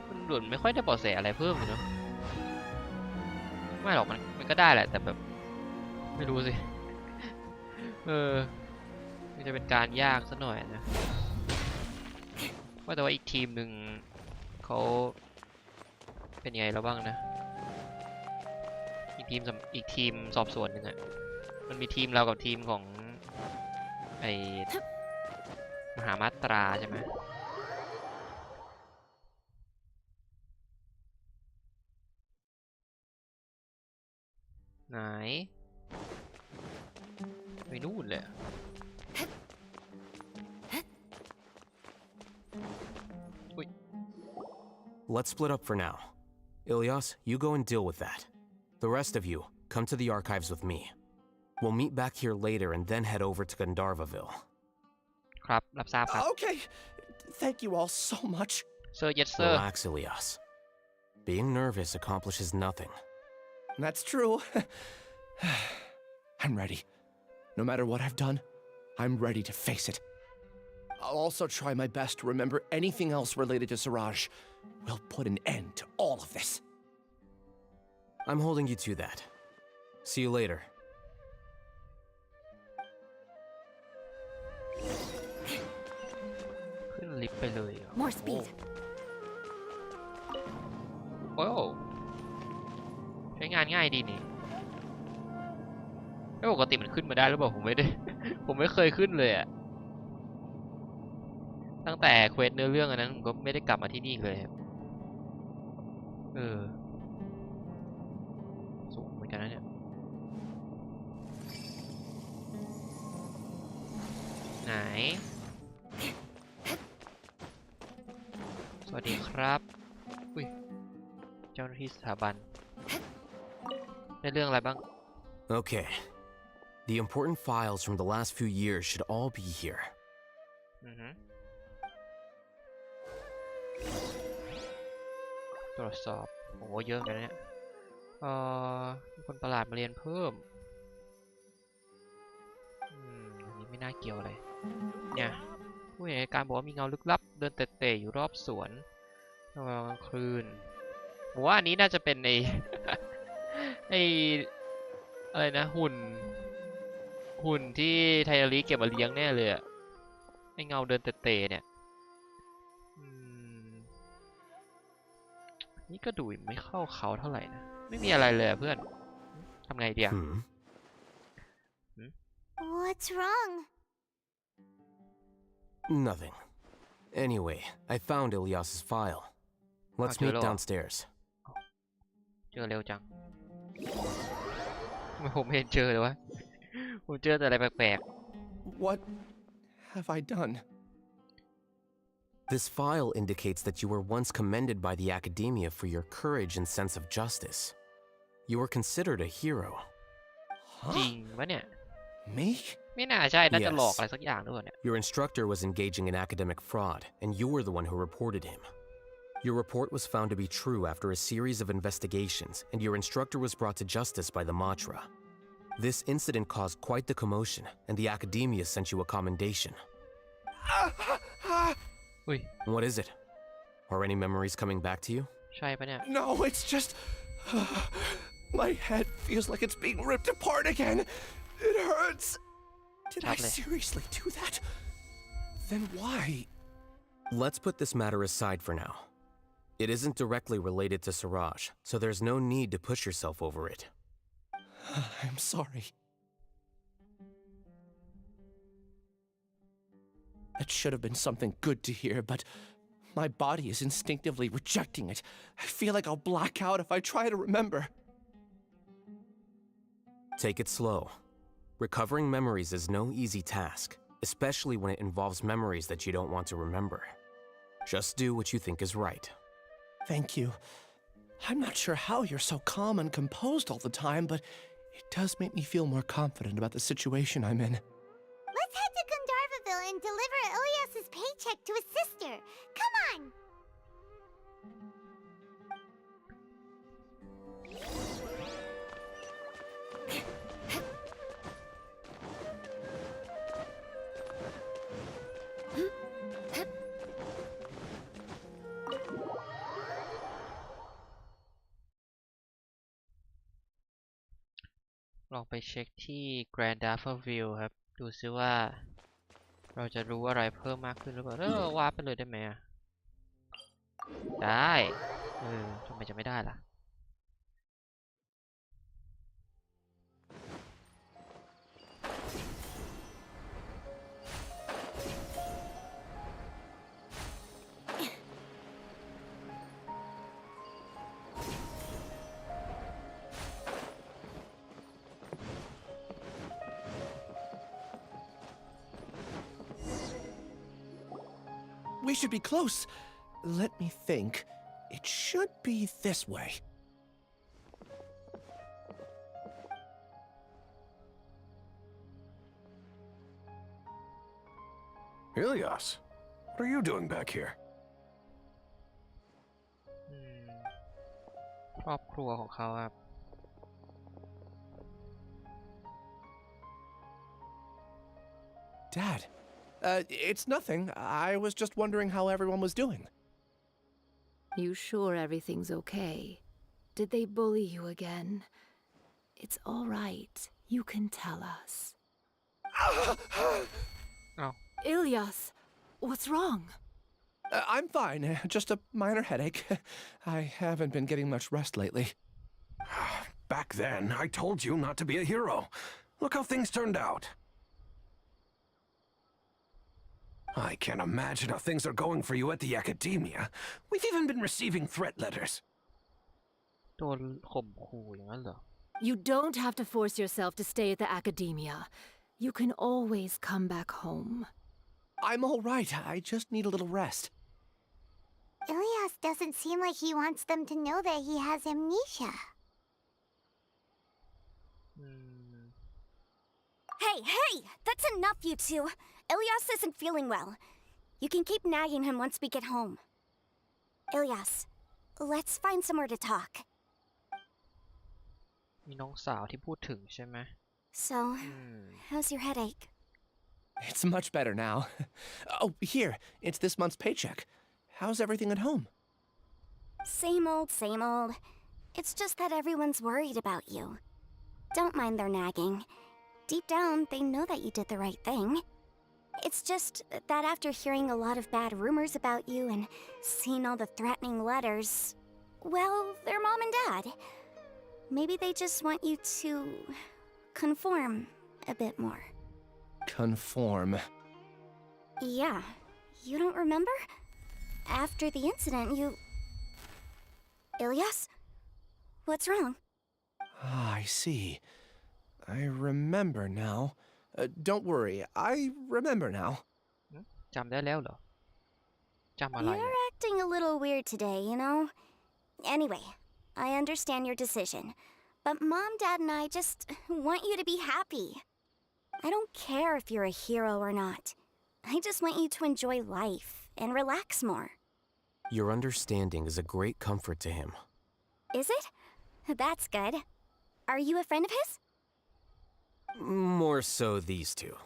มันหลุดไม่ค่อยได้เบาะแสอะไรเพิ่มเลยเนาะไม่หรอกมันก็ได้แหละแต่แบบไม่รู้สิมันจะเป็นการยากซะหน่อยนะว่าแต่ว่าอีกทีมหนึ่งเขาเป็นยังไงแล้วบ้างนะอีกทีมสอบสวนหนึ่งอะมันมีทีมเรากับทีมของไอมหามาตราใช่ไหมไหนไปนู่นเลยLet's split up for now. Ilyas, you go and deal with that. The rest of you, come to the archives with me. We'll meet back here later and then head over to Gandharvaville. ครับรับทราบครับ Okay. Thank you all so much. Sir, yes, sir. Relax, Ilyas. Being nervous accomplishes nothing. That's true. I'm ready. No matter what I've done, I'm ready to face it. I'll also try my best to remember anything else related to Siraj. We'll put an end to all of this. I'm holding you to that. See you later. More speed. โอ้ใช้งานง่ายดีนี่ไม่ปกติมันขึ้นมาได้หรือเปล่าผมไม่เคยขึ้นเลยอะตั้งแต่เควสเนื้อเรื่องอันนั้นผมก็ไม่ได้กลับมาที่นี่เลยสูงเหมือนกันนะเนี่ยไหนสวัสดีครับอุ้ยเจ้าหน้าที่สถาบันได้เรื่องอะไรบ้าง Okay. The important files from the last few years should all be here. ตรวจสอบโอ้เยอะเหมือนกันเนี่ยมีคนประหลาดมาเรียนเพิ่มอันนี้ไม่น่าเกี่ยวอะไรเนี่ยผู้เห็นเหตุการณ์บอกว่ามีเงาลึกลับเดินเตะๆอยู่รอบสวนกลางคืนผมว่าอันนี้น่าจะเป็นใน อะไรนะหุ่นที่ไทยาริเก็บมาเลี้ยงแน่เลยอะไอเงาเดินเตะๆเนี่ยนี่ก็ดูไม่เข้าเขาเท่าไหร่นะไม่มีอะไรเลยเพื่อนทำไงดีอะ What's wrong? Nothing. Anyway, I found Ilyas's file. Let's meet downstairs. เจอเร็วจังผมเห็นเจอเลยวะผมเจอแต่อะไรแปลก What have I done? This file indicates that you were once commended by the academia for your courage and sense of justice. You were considered a hero. จริงปะเนี่ย Me? ไม่น่าใช่น่าจะหลอกอะไรสักอย่างด้วยเนี่ย Your instructor was engaging in academic fraud, and you were the one who reported him. Your report was found to be true after a series of investigations, and your instructor was brought to justice by the Matra. This incident caused quite the commotion, and the academia sent you a commendation. What is it? Are any memories coming back to you? ใช่ปะเนี่ย No, it's just... my head feels like it's being ripped apart again. It hurts. Did I seriously do that? Then why? Let's put this matter aside for now. It isn't directly related to Siraj, so there's no need to push yourself over it. I'm sorry. That should have been something good to hear, but my body is instinctively rejecting it. I feel like I'll black out if I try to remember. Take it slow. Recovering memories is no easy task, especially when it involves memories that you don't want to remember. Just do what you think is right. Thank you. I'm not sure how you're so calm and composed all the time, but it does make me feel more confident about the situation I'm in. Let's head to Gandharvaville and deliver Ilyas's paycheck to his sister. Come on! ลองไปเช็คที่ Gandharvaville ครับดูซิว่าเราจะรู้อะไรเพิ่มมากขึ้นหรือเปล่าว่าไปเลยได้ไหมได้ทำไมจะไม่ได้ล่ะ We should be close. Let me think. It should be this way. Ilyas, what are you doing back here? ครอบครัวของเขาครับ Dad, it's nothing. I was just wondering how everyone was doing. You sure everything's okay? Did they bully you again? It's all right. You can tell us. Oh. Ilyas, what's wrong? I'm fine. Just a minor headache. I haven't been getting much rest lately. Back then, I told you not to be a hero. Look how things turned out. I can't imagine how things are going for you at the academia. We've even been receiving threat letters. โดนข่มขู่อย่างนั้นเหรอ You don't have to force yourself to stay at the academia. You can always come back home. I'm all right. I just need a little rest. Ilyas doesn't seem like he wants them to know that he has amnesia. Hey! That's enough, you two! Ilyas isn't feeling well. You can keep nagging him once we get home. Ilyas, let's find somewhere to talk. มีน้องสาวที่พูดถึงใช่ไหม So, how's your headache? It's much better now. Oh, here. It's this month's paycheck. How's everything at home? Same old. It's just that everyone's worried about you. Don't mind their nagging. Deep down, they know that you did the right thing. It's just that after hearing a lot of bad rumors about you and seeing all the threatening letters, well, they're mom and dad. Maybe they just want you to conform a bit more. Conform. Yeah. You don't remember? After the incident, you... Ilyas? What's wrong? Ah, I see. I remember now. Don't worry, I remember now. จำได้แล้วเหรอ จำอะไร You're acting a little weird today, you know? Anyway, I understand your decision. But Mom, Dad, and I just want you to be happy. I don't care if you're a hero or not. I just want you to enjoy life and relax more. Your understanding is a great comfort to him. Is it? That's good. Are you a friend of his? More so these two.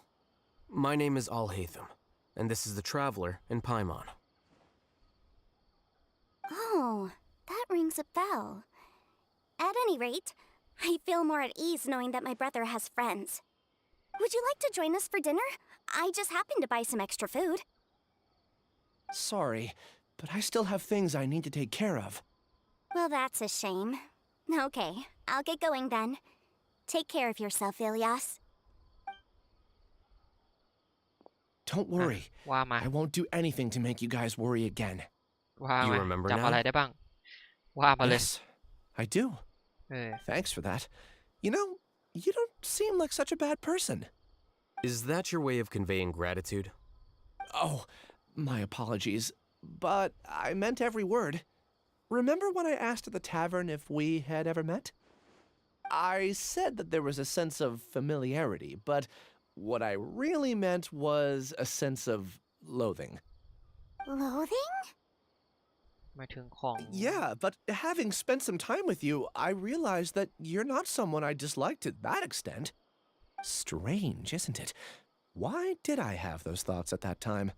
My name is Al-Haytham, and this is the Traveler and Paimon. Oh, that rings a bell. At any rate, I feel more at ease knowing that my brother has friends. Would you like to join us for dinner? I just happened to buy some extra food. Sorry, but I still have things I need to take care of. Well, that's a shame. Okay, I'll get going then. Take care of yourself, Ilyas. Don't worry. I won't do anything to make you guys worry again. You remember now? Yes, I do. Thanks for that. You know, you don't seem like such a bad person. Is that your way of conveying gratitude? Oh, my apologies. But I meant every word. Remember when I asked at the tavern if we had ever met? I said that there was a sense of familiarity, but what I really meant was a sense of loathing. Loathing? Yeah, but having spent some time with you, I realized that you're not someone I dislike to that extent. Strange, isn't it? Why did I have those thoughts at that time?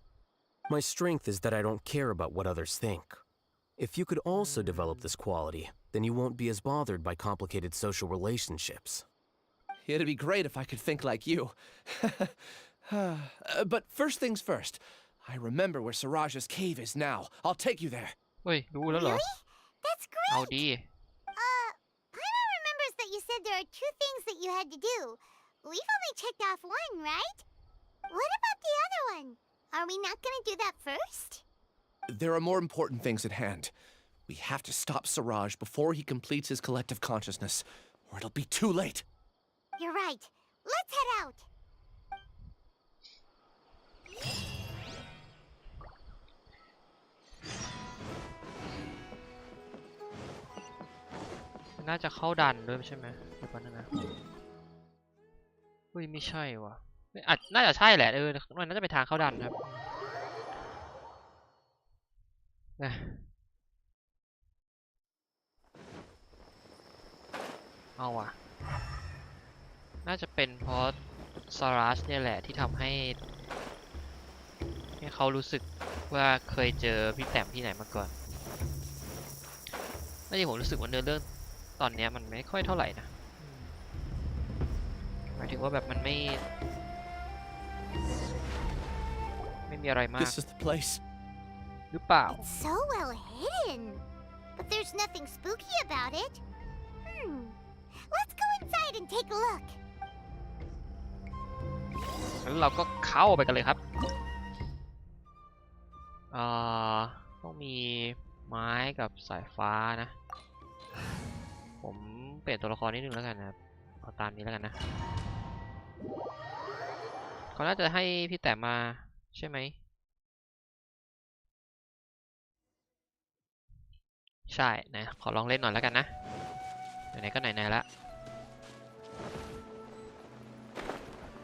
My strength is that I don't care about what others think. If you could also develop this quality, then you won't be as bothered by complicated social relationships. It'd be great if I could think like you. But first things first, I remember where Siraj's cave is now. I'll take you there. Wait, really? That's great! Howดี Paimon remembers that you said there are two things that you had to do. We've only checked off one, right? What about the other one? Are we not gonna do that first? There are more important things at hand. We have to stop Siraj before he completes his collective consciousness, or it'll be too late. You're right. Let's head out. น่าจะเข้าดันด้วยใช่ไหมเดี๋ยวก่อนนะเฮ้ยไม่ใช่วะน่าจะใช่แหละมันน่าจะเป็นทางเข้าดันครับเอาว่ะน่าจะเป็นเพราะซารัสเนี่ยแหละที่ทำให้เขารู้สึกว่าเคยเจอพี่แต้มที่ไหนมาก่อนน่าจะผมรู้สึกว่าเนื้อเรื่องตอนนี้มันไม่ค่อยเท่าไหร่นะหมายถึงว่าแบบมันไม่มีอะไรมาก This is the place. หรือเปล่า It's so well hidden, but there's nothing spooky about it. Let's go inside and take a look. แล้วเราก็เข้าไปกันเลยครับต้องมีไม้กับสายฟ้านะผมเปลี่ยนตัวละครนิดนึงแล้วกันนะครับเอาตามนี้แล้วกันนะเขาน่าจะให้พี่แต้มมาใช่ไหมใช่นะขอลองเล่นหน่อยแล้วกันนะไหนๆก็ไหนๆละ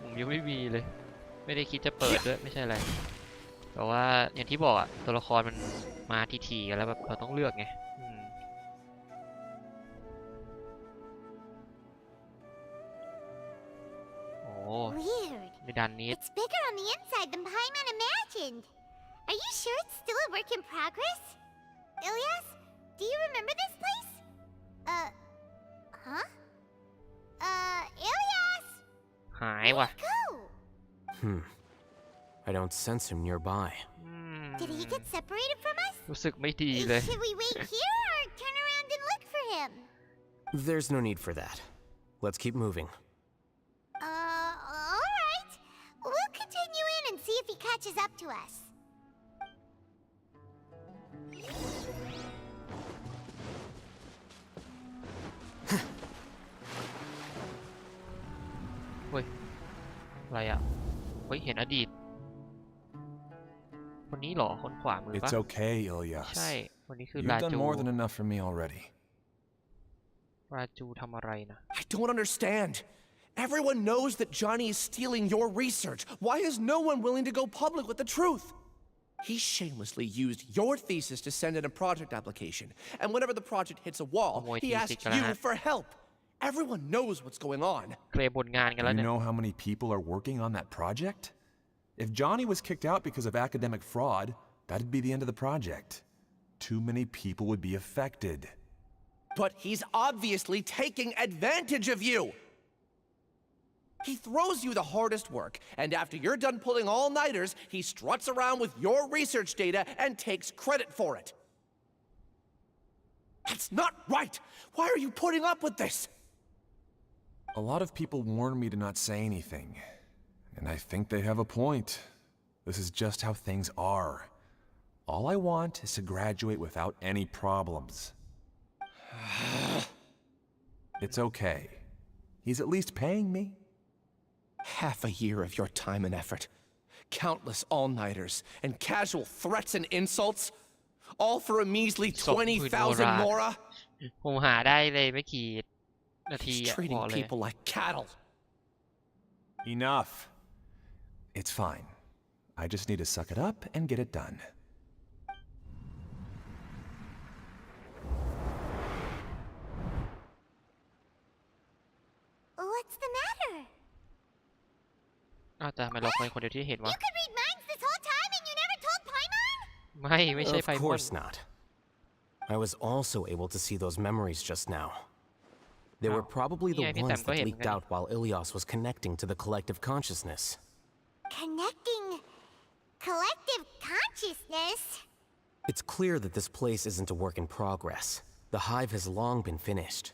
ผมยังไม่มีเลยไม่ได้คิดจะเปิดด้วยไม่ใช่อะไรแต่ว่าอย่างที่บอกอะตัวละครมันมาทีๆกันแล้วแบบเราต้องเลือกไงWeird. ในด้านนี้ It's bigger on the inside than Paimon imagined. Are you sure it's still a work in progress? Ilyas, do you remember this place? Huh? Ilyas! หายว่ะ I don't sense him nearby. Did he get separated from us? รู้สึกไม่ดีเลย Should we wait here or turn around and look for him? There's no need for that. Let's keep moving. Alright. We'll continue in and see if he catches up to us. เฮ้ยอะไรอ่ะเฮ้ยเห็นอดีตคนนี้หรอคนขวามือปะ It's okay, Ilyas. ใช่คนนี้คือ You've รา done จู more than enough for me already. ราจูทำอะไรนะ I don't understand. Everyone knows that Johnny is stealing your research. Why is no one willing to go public with the truth? He shamelessly used your thesis to send in a project application, and whenever the project hits a wall, he asks you for help. Everyone knows what's going on. Do you know how many people are working on that project? If Johnny was kicked out because of academic fraud, that'd be the end of the project. Too many people would be affected. But he's obviously taking advantage of you! He throws you the hardest work, and after you're done pulling all-nighters, he struts around with your research data and takes credit for it. That's not right! Why are you putting up with this? A lot of people warn me to not say anything, and I think they have a point. This is just how things are. All I want is to graduate without any problems. It's okay. He's at least paying me. Half a year of your time and effort, countless all-nighters, and casual threats and insults, all for a measly 20,000 mora? ผมหาได้เลยไม่กี่นาที He's treating people like cattle. Enough. It's fine. I just need to suck it up and get it done. What's the matter? แต่ทำไมเราเป็นคนเดียวที่เห็นวะ You could read minds this whole time and you never told Paimon? ไม่ใช่ไฟ Of course not. I was also able to see those memories just now. They were probably the ones that leaked out while Ilias was connecting to the collective consciousness. Connecting collective consciousness? It's clear that this place isn't a work in progress. The hive has long been finished.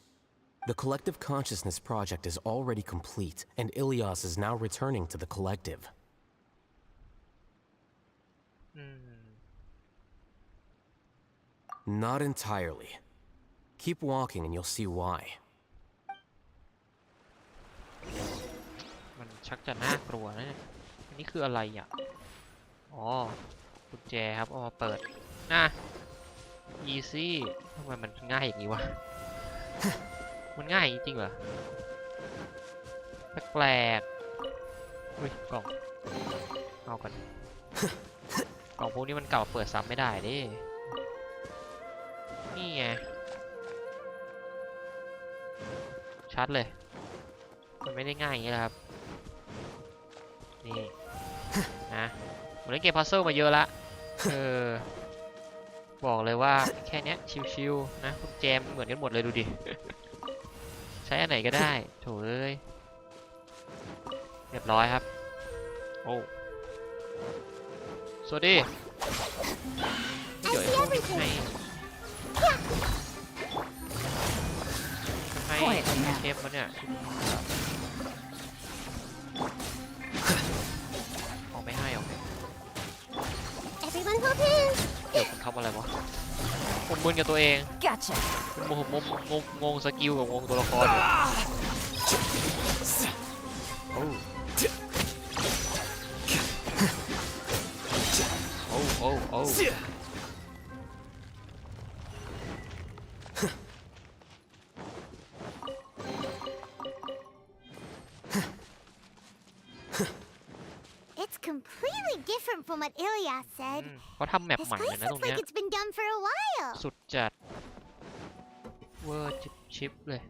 The collective consciousness project is already complete, and Ilias is now returning to the collective. Not entirely. Keep walking and you'll see why. มันชักจะน่ากลัวนะเนี่ยอันนี้คืออะไรอ่ะอ๋อกุญแจครับเอามาเปิดeasy ทำไมมันง่ายอย่างนี้วะ มันง่ายจริงเหรอแปลกๆอุ้ยกล่องเอากัน กล่องพวกนี้มันเก่าเปิดซ้ำไม่ได้ดินี่ไงชัดเลยมันไม่ได้ง่ายอย่างนี้นะครับนี่นะผมเล่นเกมพัซเซิลมาเยอะละบอกเลยว่าแค่นี้ชิวๆนะคุณแจมเหมือนกันหมดเลยดูดิ ใช้อันไหนก็ได้โถเอ้ยเรียบร้อยครับโอ้สวัสดีเดี๋ยวให้เทปมันเนี่ยเอาไม่ให้เอาไม่ Everyone hold hands. เดี๋ยวผมทำอะไรวะผมมึนกับตัวเอง Gotcha. ผมงงสกิลกับงงตัวละครโอ้ It's completely different from what Ilias said. เขาทำแมป This ใหม่เลย place นะตรง looks เนี้ย like it's been done for a while. สุดจัดเวอร์ชิปเลย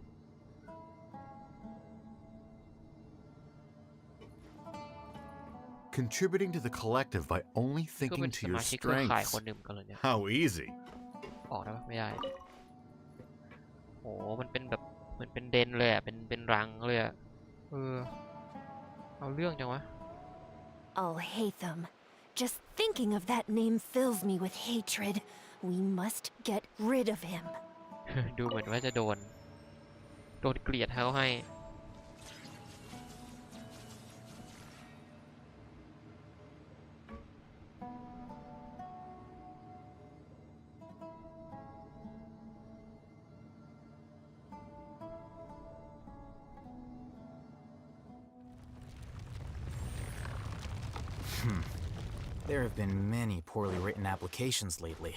Contributing to the collective by only thinking to your strengths. How easy. ออกได้ปะไม่ได้โอ้มันเป็นแบบเหมือนเป็นเดนเลยอ่ะเป็นรังเลยอ่ะเอาเรื่องจังวะ I'll hate them. Just thinking of that name fills me with hatred. We must get rid of him. ดูเหมือนว่าจะโดนเกลียดเขาให้ There have been many poorly written applications lately.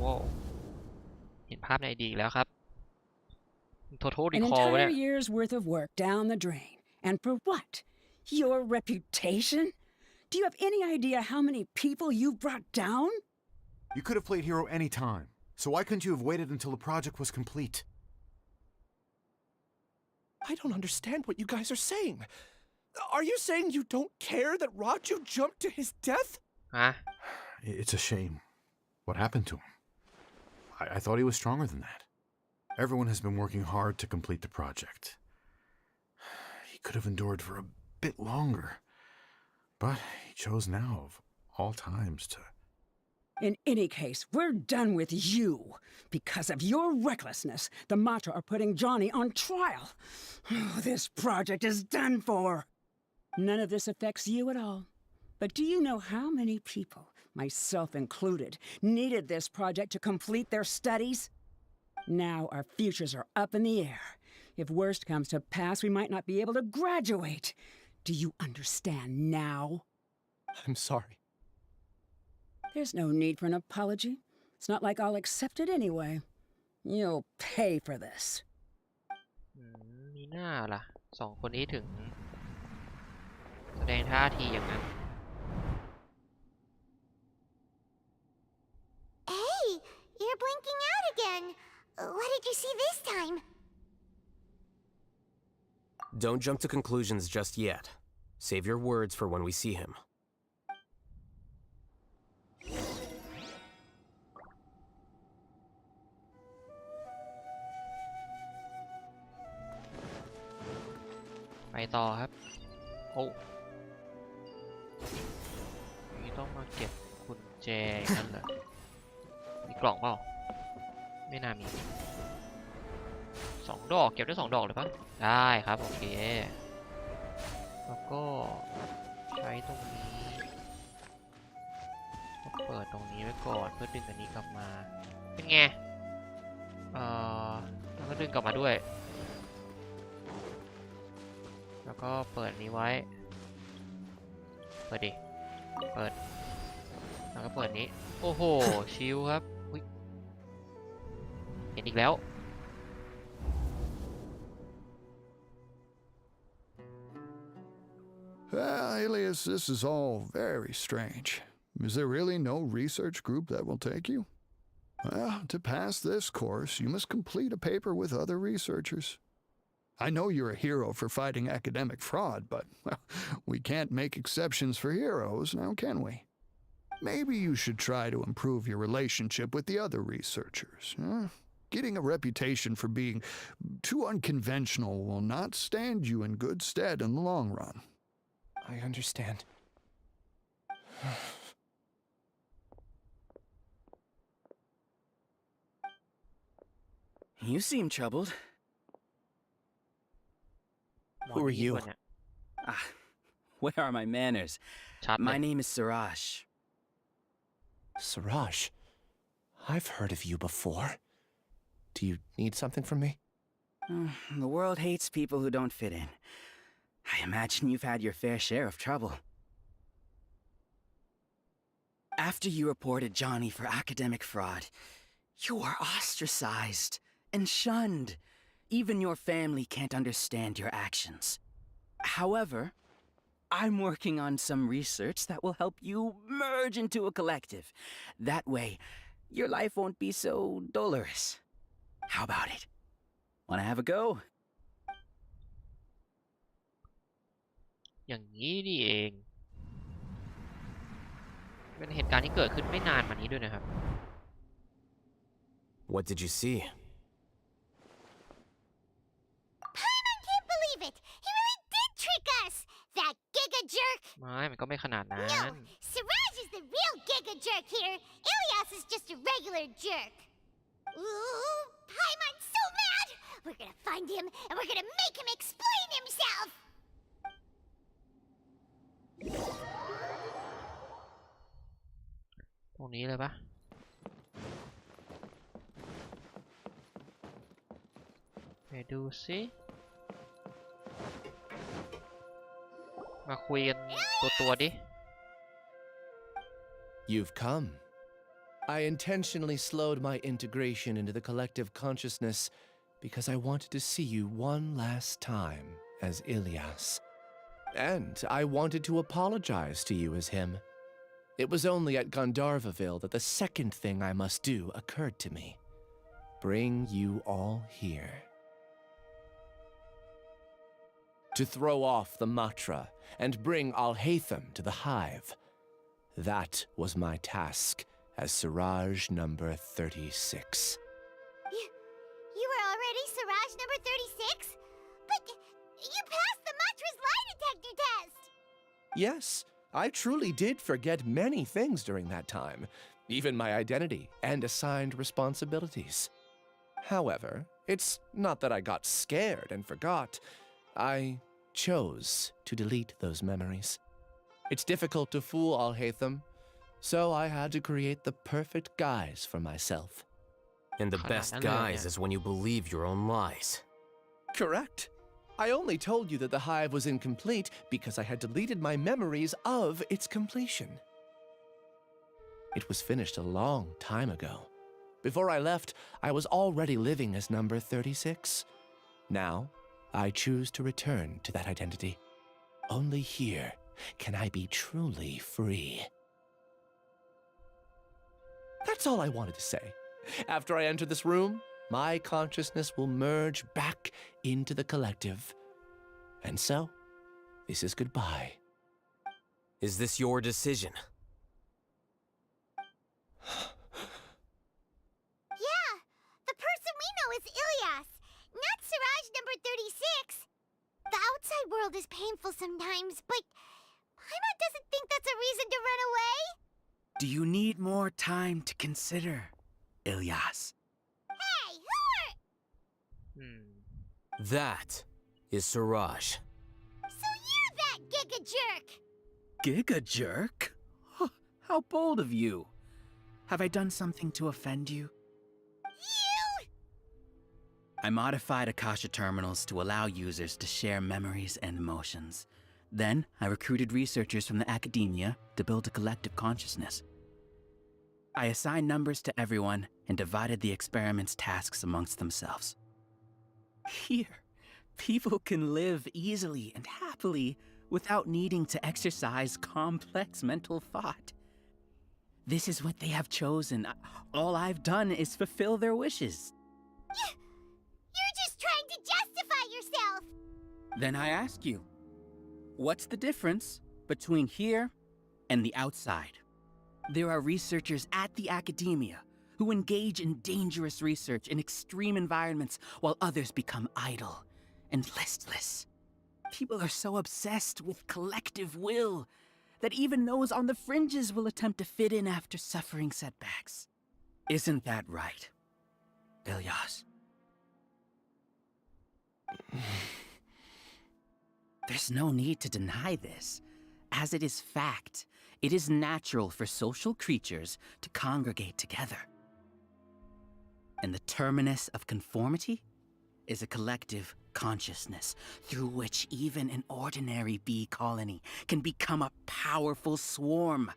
ว้าวเห็นภ าพในอดีตแล้วครับ Total An Recall เนี่ entire ย year's worth of work down the drain. And for what? Your reputation? Do you have any idea how many people you've brought down? You could have played hero any time, so why couldn't you have waited until the project was complete? I don't understand what you guys are saying. Are you saying you don't care that Raju jumped to his death? Huh? It's a shame. What happened to him? I thought he was stronger than that. Everyone has been working hard to complete the project. He could have endured for a bit longer, but he chose now of all times to... In any case, we're done with you. Because of your recklessness, the Matra are putting Johnny on trial. This project is done for. None of this affects you at all. But do you know how many people, myself included, needed this project to complete their studies? Now our futures are up in the air. If worst comes to pass, we might not be able to graduate. Do you understand now? I'm sorry. There's no need for an apology. It's not like I'll accept it anyway. You'll pay for this. มีหน้าล่ะสองคนนี้ถึงแสดงท่าทีอย่างนั้น Hey, you're blinking out again. What did you see this time? Don't jump to conclusions just yet. Save your words for when we see him. ไปต่อครับโอ้นี่ต้องมาเก็บกุญแจนั่นเหรอมีกล่องเปล่าไม่น่ามี2 ดอกเก็บได้2 ดอกเลยปะได้ครับโอเคแล้วก็ใช้ตรงนี้เปิดตรงนี้ไว้ก่อนเพื่อดึงอันนี้กลับมาเป็นไงแล้วก็ดึงกลับมาด้วยแล้วก็เปิดนี้ไว้เปิดดิเปิดแล้วก็เปิดนี้โอ้โหชิลครับเห็นอีกแล้ว Well, Alias, this is all very strange. Is there really no research group that will take you? Well, to pass this course, you must complete a paper with other researchers. I know you're a hero for fighting academic fraud, but well, we can't make exceptions for heroes, now can we? Maybe you should try to improve your relationship with the other researchers. Getting a reputation for being too unconventional will not stand you in good stead in the long run. I understand. You seem troubled. Who are you? Where are my manners? My name is Siraj. Siraj? I've heard of you before. Do you need something from me? The world hates people who don't fit in. I imagine you've had your fair share of trouble. After you reported Johnny for academic fraud, you were ostracized and shunned. Even your family can't understand your actions. However, I'm working on some research that will help you merge into a collective. That way, your life won't be so dolorous. How about it? Wanna have a go? อย่างนี้นี่เองเป็นเหตุการณ์ที่เกิดขึ้นไม่นานมานี้ด้วยนะครับ What did you see? Paimon can't believe it! He really did trick us! That giga jerk! ไม่มันก็ไม่ขนาดนั้น No! Siraj is the real giga jerk here! Ilyas is just a regular jerk! Ooh! Paimon's so mad! We're gonna find him and we're gonna make him explain himself! ตรงนี้เลยปะไปดูสิมาคุยกันตัวดิ You've come. I intentionally slowed my integration into the collective consciousness because I wanted to see you one last time as Ilyas. And I wanted to apologize to you as him. It was only at Gandharvaville that the second thing I must do occurred to me. Bring you all here. To throw off the Matra and bring Alhaitham to the hive. That was my task as Siraj number 36. You were already Siraj number 36? But you passed the Matra's lie detector test! Yes, I truly did forget many things during that time, even my identity and assigned responsibilities. However, it's not that I got scared and forgot. I chose to delete those memories. It's difficult to fool Alhaitham, so I had to create the perfect guise for myself. And the best guise is when you believe your own lies. Correct. I only told you that the hive was incomplete because I had deleted my memories of its completion. It was finished a long time ago. Before I left, I was already living as number 36. Now, I choose to return to that identity. Only here can I be truly free. That's all I wanted to say. After I enter this room, my consciousness will merge back into the collective. And so, this is goodbye. Is this your decision? Yeah, the person we know is Ilyas, not Siraj number 36. The outside world is painful sometimes, but Paimon doesn't think that's a reason to run away. Do you need more time to consider, Ilyas? Hey, who are... That is Siraj. So you're that Giga Jerk! Giga Jerk? How bold of you. Have I done something to offend you? You? I modified Akasha terminals to allow users to share memories and emotions. Then, I recruited researchers from the academia to build a collective consciousness. I assigned numbers to everyone and divided the experiment's tasks amongst themselves. Here, people can live easily and happily without needing to exercise complex mental thought. This is what they have chosen. All I've done is fulfill their wishes. You're just trying to justify yourself! Then I ask you, what's the difference between here and the outside? There are researchers at the academia who engage in dangerous research in extreme environments while others become idle and listless. People are so obsessed with collective will that even those on the fringes will attempt to fit in after suffering setbacks. Isn't that right, Ilyas? There's no need to deny this, as it is fact. It is natural for social creatures to congregate together. And the terminus of conformity is a collective consciousness through which even an ordinary bee colony can become a powerful swarm.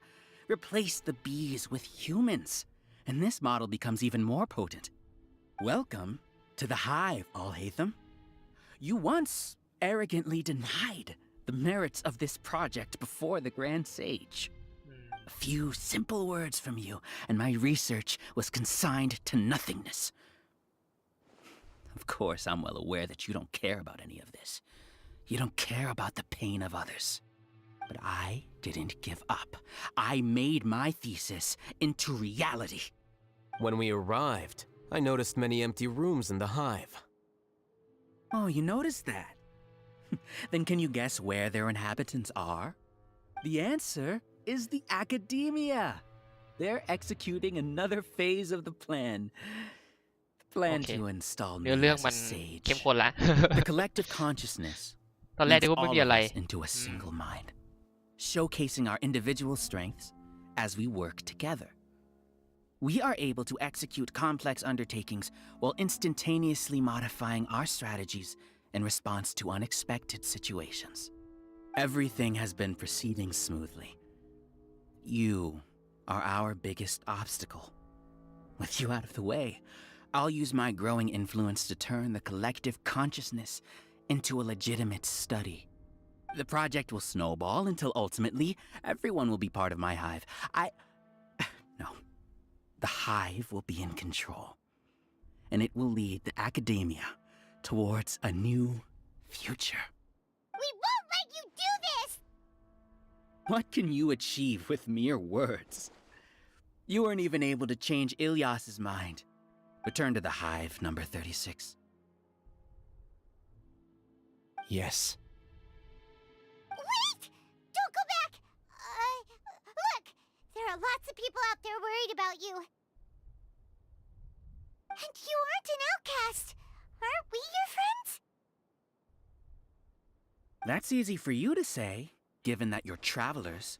Replace the bees with humans, and this model becomes even more potent. Welcome to the hive, Alhaitham. You once arrogantly denied the merits of this project before the Grand Sage. A few simple words from you, and my research was consigned to nothingness. Of course, I'm well aware that you don't care about any of this. You don't care about the pain of others. But I didn't give up. I made my thesis into reality. When we arrived, I noticed many empty rooms in the hive. Oh, you noticed that? Then can you guess where their inhabitants are? The answer is the academia. They're executing another phase of the plan. The plan to install me as a sage. The collective consciousness leads all of us into a single mind, showcasing our individual strengths as we work together. We are able to execute complex undertakings while instantaneously modifying our strategies in response to unexpected situations. Everything has been proceeding smoothly. You are our biggest obstacle. With you out of the way, I'll use my growing influence to turn the collective consciousness into a legitimate study. The project will snowball until ultimately everyone will be part of my hive. No. The hive will be in control. And it will lead the academia towards a new future. We won't let you do this! What can you achieve with mere words? You weren't even able to change Ilyas's mind. Return to the hive, number 36. Yes. Wait! Don't go back! Look! There are lots of people out there worried about you. And you aren't an outcast. Aren't we your friends? That's easy for you to say, given that you're travelers.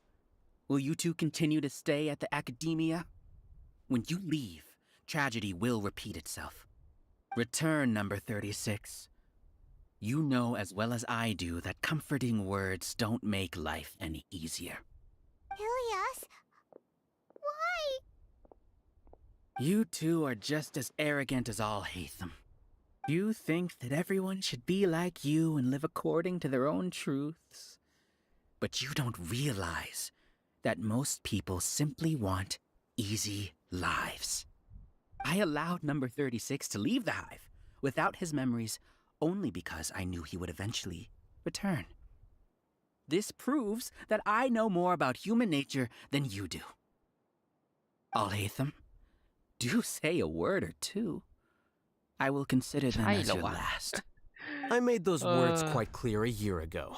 Will you two continue to stay at the academia? When you leave, tragedy will repeat itself. Return, number 36. You know as well as I do that comforting words don't make life any easier. Ilyas? Why? You two are just as arrogant as Alhaitham. You think that everyone should be like you and live according to their own truths. But you don't realize that most people simply want easy lives. I allowed number 36 to leave the hive without his memories only because I knew he would eventually return. This proves that I know more about human nature than you do. Alhaitham, do say a word or two. I will consider them as your last. I made those words quite clear a year ago.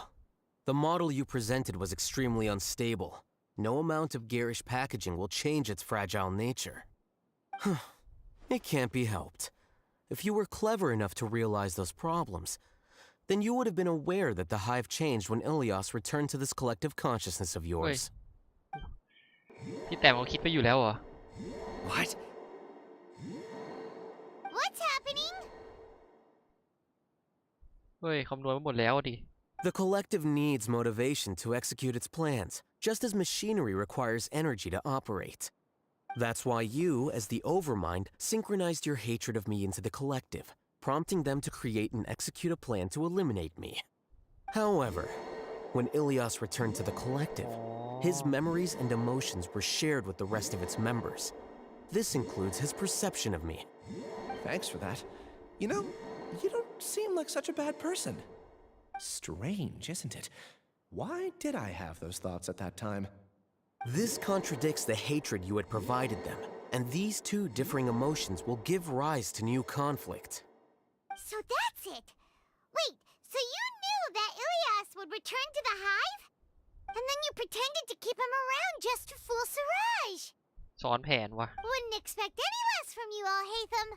The model you presented was extremely unstable. No amount of garish packaging will change its fragile nature. It can't be helped. If you were clever enough to realize those problems, then you would have been aware that the hive changed when Ilyas returned to this collective consciousness of yours. พี่แต่เขาคิดไปอยู่แล้วเหรอ What? What's happening? เฮ้ยคำนวณไปหมดแล้วดิ The collective needs motivation to execute its plans, just as machinery requires energy to operate. That's why you, as the Overmind, synchronized your hatred of me into the collective, prompting them to create and execute a plan to eliminate me. However, when Ilyas returned to the collective, his memories and emotions were shared with the rest of its members. This includes his perception of me. Thanks for that. You know, you don't seem like such a bad person. Strange, isn't it? Why did I have those thoughts at that time? This contradicts the hatred you had provided them, and these two differing emotions will give rise to new conflict. So that's it. Wait, so you knew that Ilyas would return to the hive? And then you pretended to keep him around just to fool Siraj. ซ้อนแผนวะ Wouldn't expect any less from you, Alhaitham.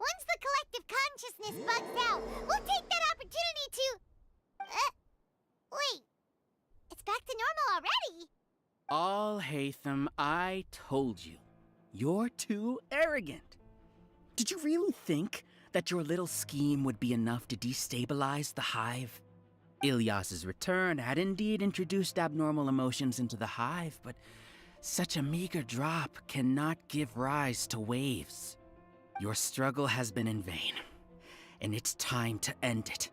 Once the collective consciousness bugs out, we'll take that opportunity to... wait. It's back to normal already. Alhaitham, I told you. You're too arrogant. Did you really think that your little scheme would be enough to destabilize the hive? Ilyas's return had indeed introduced abnormal emotions into the hive, but such a meager drop cannot give rise to waves. Your struggle has been in vain, and it's time to end it.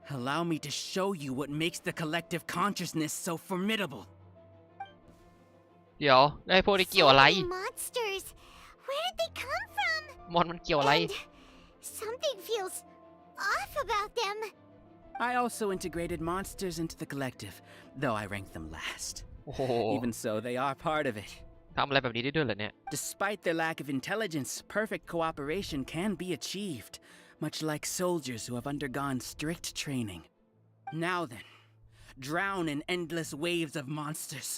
Allow me to show you what makes the collective consciousness so formidable. เดี๋ยวไอ้พวกนี้เกี่ยวอะไร Monsters. Where did they come from? มอนมันเกี่ยวอะไร Something feels off about them. I also integrated monsters into the collective, though I ranked them last. โอ้โห Even so, they are part of it. ทำอะไรแบบนี้ได้ด้วยเหรอเนี่ย Despite their lack of intelligence, perfect cooperation can be achieved, much like soldiers who have undergone strict training. Now then, drown in endless waves of monsters.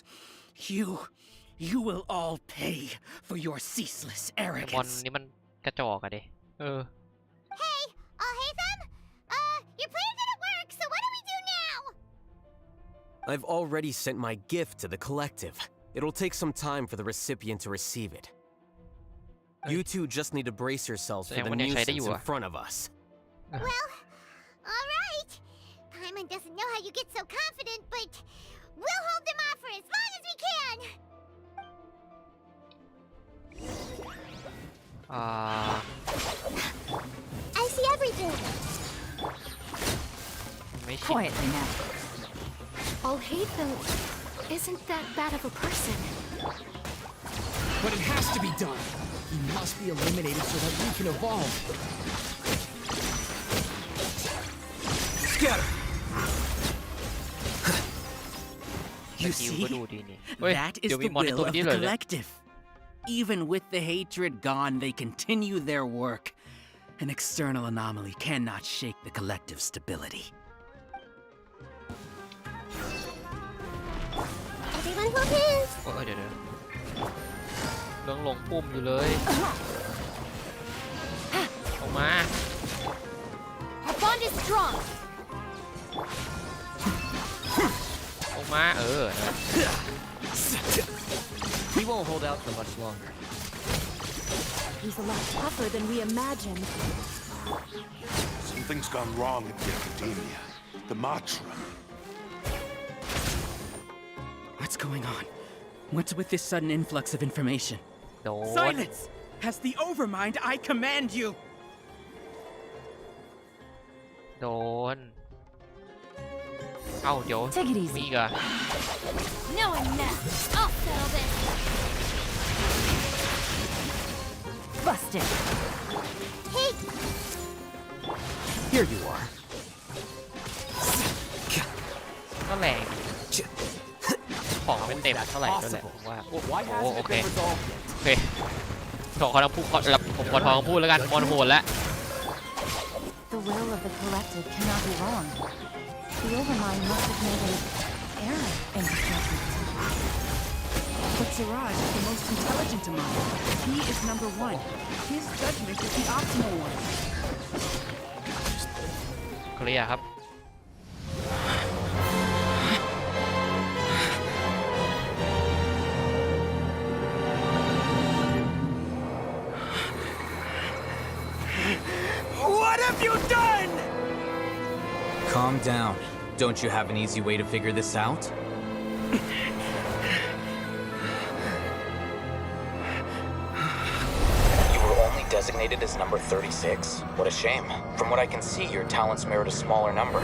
You will all pay for your ceaseless มอน arrogance. นี่มันกระจอกอะดิ Hey, Alhaitham? Your plan didn't work, so what do we do now? I've already sent my gift to the collective. It'll take some time for the recipient to receive it. You two just need to brace yourselves for the nuisance in front of us. Well, alright. Paimon doesn't know how you get so confident, but we'll hold them off for as long as we can. I see everything. ไม่ชิน Quietly now. I'll hate them. Isn't that bad of a person? But it has to be done. He must be eliminated so that we can evolve. Scatter! You สกิล see? ก็ดูดีนี่เฮ้ย That เดี๋ is ยวมี the มอนใน will ตัว of นี้ the เลยเนี่ย collective. Even with the hatred gone, they continue their work. An external anomaly cannot shake the collective stability. Everyone hold hands. โอ้ยเดี๋ยวเรื่องลงปุ่มอยู่เลยออกมา Our bond is strong. ออกมานะ He won't hold out for much longer. He's a lot tougher than we imagined. Something's gone wrong at the Academia. The Matra. What's going on? What's with this sudden influx of information? โดน Silence! As the Overmind, I command you! โดน เอ้าเดี๋ยว Take it easy. มีอีกเหรอ No one now. I'll settle this. Busted. Hey, Here you are. ก็แรงของไม่เต็มเท่าไหร่ด้วยแหละผมว่าโอ้โหโอเคขอทั้งพูดผมขอทองพูดแล้วกันมอนโหดแล้ว The will of the collective cannot be wrong. The Overmind must have made an error in his judgment. But Siraj is the most intelligent among them. He is number one. His judgment is the optimal one. เคลียร์ครับ What have you done? Calm down. Don't you have an easy way to figure this out? You were only designated as number 36? What a shame. From what I can see, your talents merit a smaller number.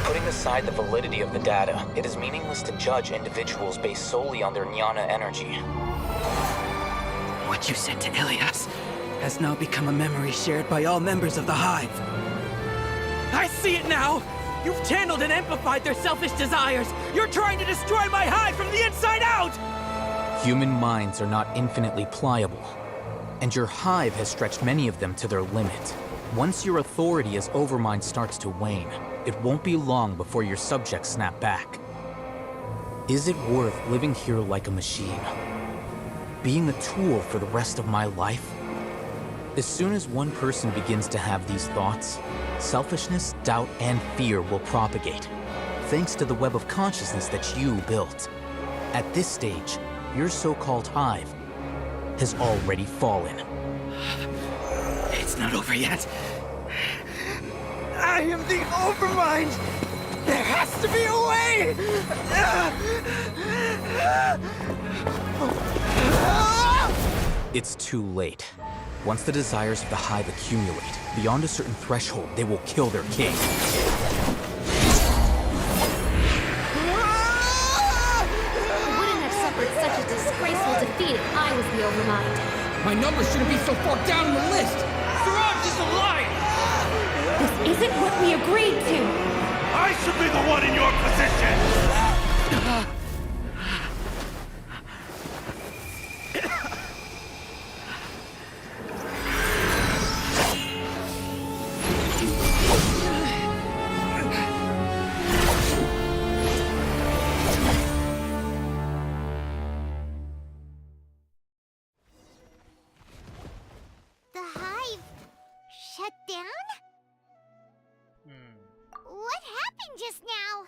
Putting aside the validity of the data, it is meaningless to judge individuals based solely on their jnana energy. What you said to Ilias has now become a memory shared by all members of the Hive. I see it now! You've channeled and amplified their selfish desires! You're trying to destroy my Hive from the inside out! Human minds are not infinitely pliable, and your Hive has stretched many of them to their limit. Once your authority as Overmind starts to wane, it won't be long before your subjects snap back. Is it worth living here like a machine? Being a tool for the rest of my life? As soon as one person begins to have these thoughts, selfishness, doubt, and fear will propagate, thanks to the web of consciousness that you built. At this stage, your so-called Hive has already fallen. It's not over yet. I am the Overmind! There has to be a way! It's too late. Once the desires of the Hive accumulate, beyond a certain threshold, they will kill their king. I wouldn't have suffered such a disgraceful defeat if I was the Overmind. My number shouldn't be so far down the list. Siraj is a liar. This isn't what we agreed to. I should be the one in your position! the Hive shut down? What happened just now?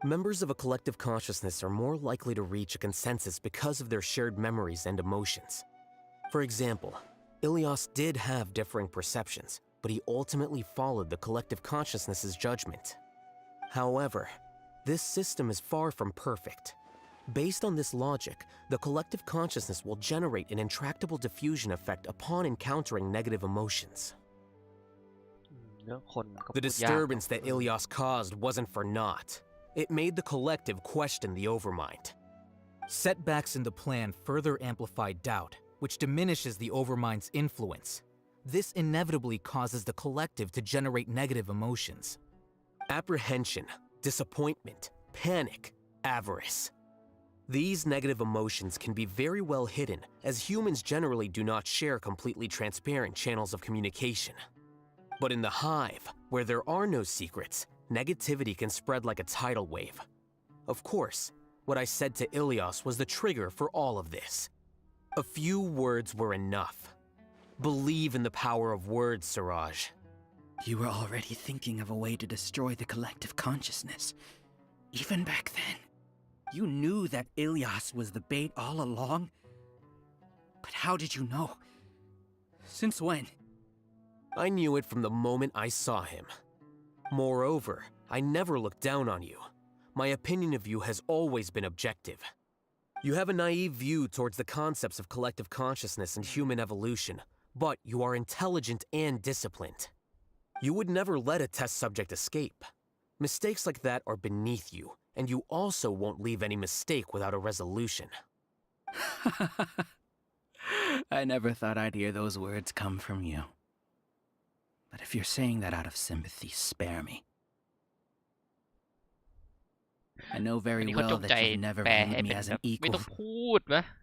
Members of a collective consciousness are more likely to reach a consensus because of their shared memories and emotions. For example, Ilias did have differing perceptions, but he ultimately followed the collective consciousness's judgment. However, this system is far from perfect. Based on this logic, the the collective consciousness will generate an intractable diffusion effect upon encountering negative emotions. The disturbance that Ilyas caused wasn't for naught. It made the collective question the Overmind. Setbacks in the plan further amplified doubt, which diminishes the Overmind's influence. This inevitably causes the collective to generate negative emotions. Apprehension, disappointment, panic, avarice. These negative emotions can be very well hidden, as humans generally do not share completely transparent channels of communication. But in the hive, where there are no secrets, negativity can spread like a tidal wave. Of course, what I said to Ilyas was the trigger for all of this. A few words were enough. Believe in the power of words, Siraj. You were already thinking of a way to destroy the collective consciousness. Even back then, you knew that Ilyas was the bait all along? But how did you know? Since when? I knew it from the moment I saw him. Moreover, I never looked down on you. My opinion of you has always been objective. You have a naive view towards the concepts of collective consciousness and human evolution, but you are intelligent and disciplined. You would never let a test subject escape. Mistakes like that are beneath you, and you also won't leave any mistake without a resolution. I never thought I'd hear those words come from you. But if you're saying that out of sympathy, spare me. I know very well that you've never viewed me as an equal.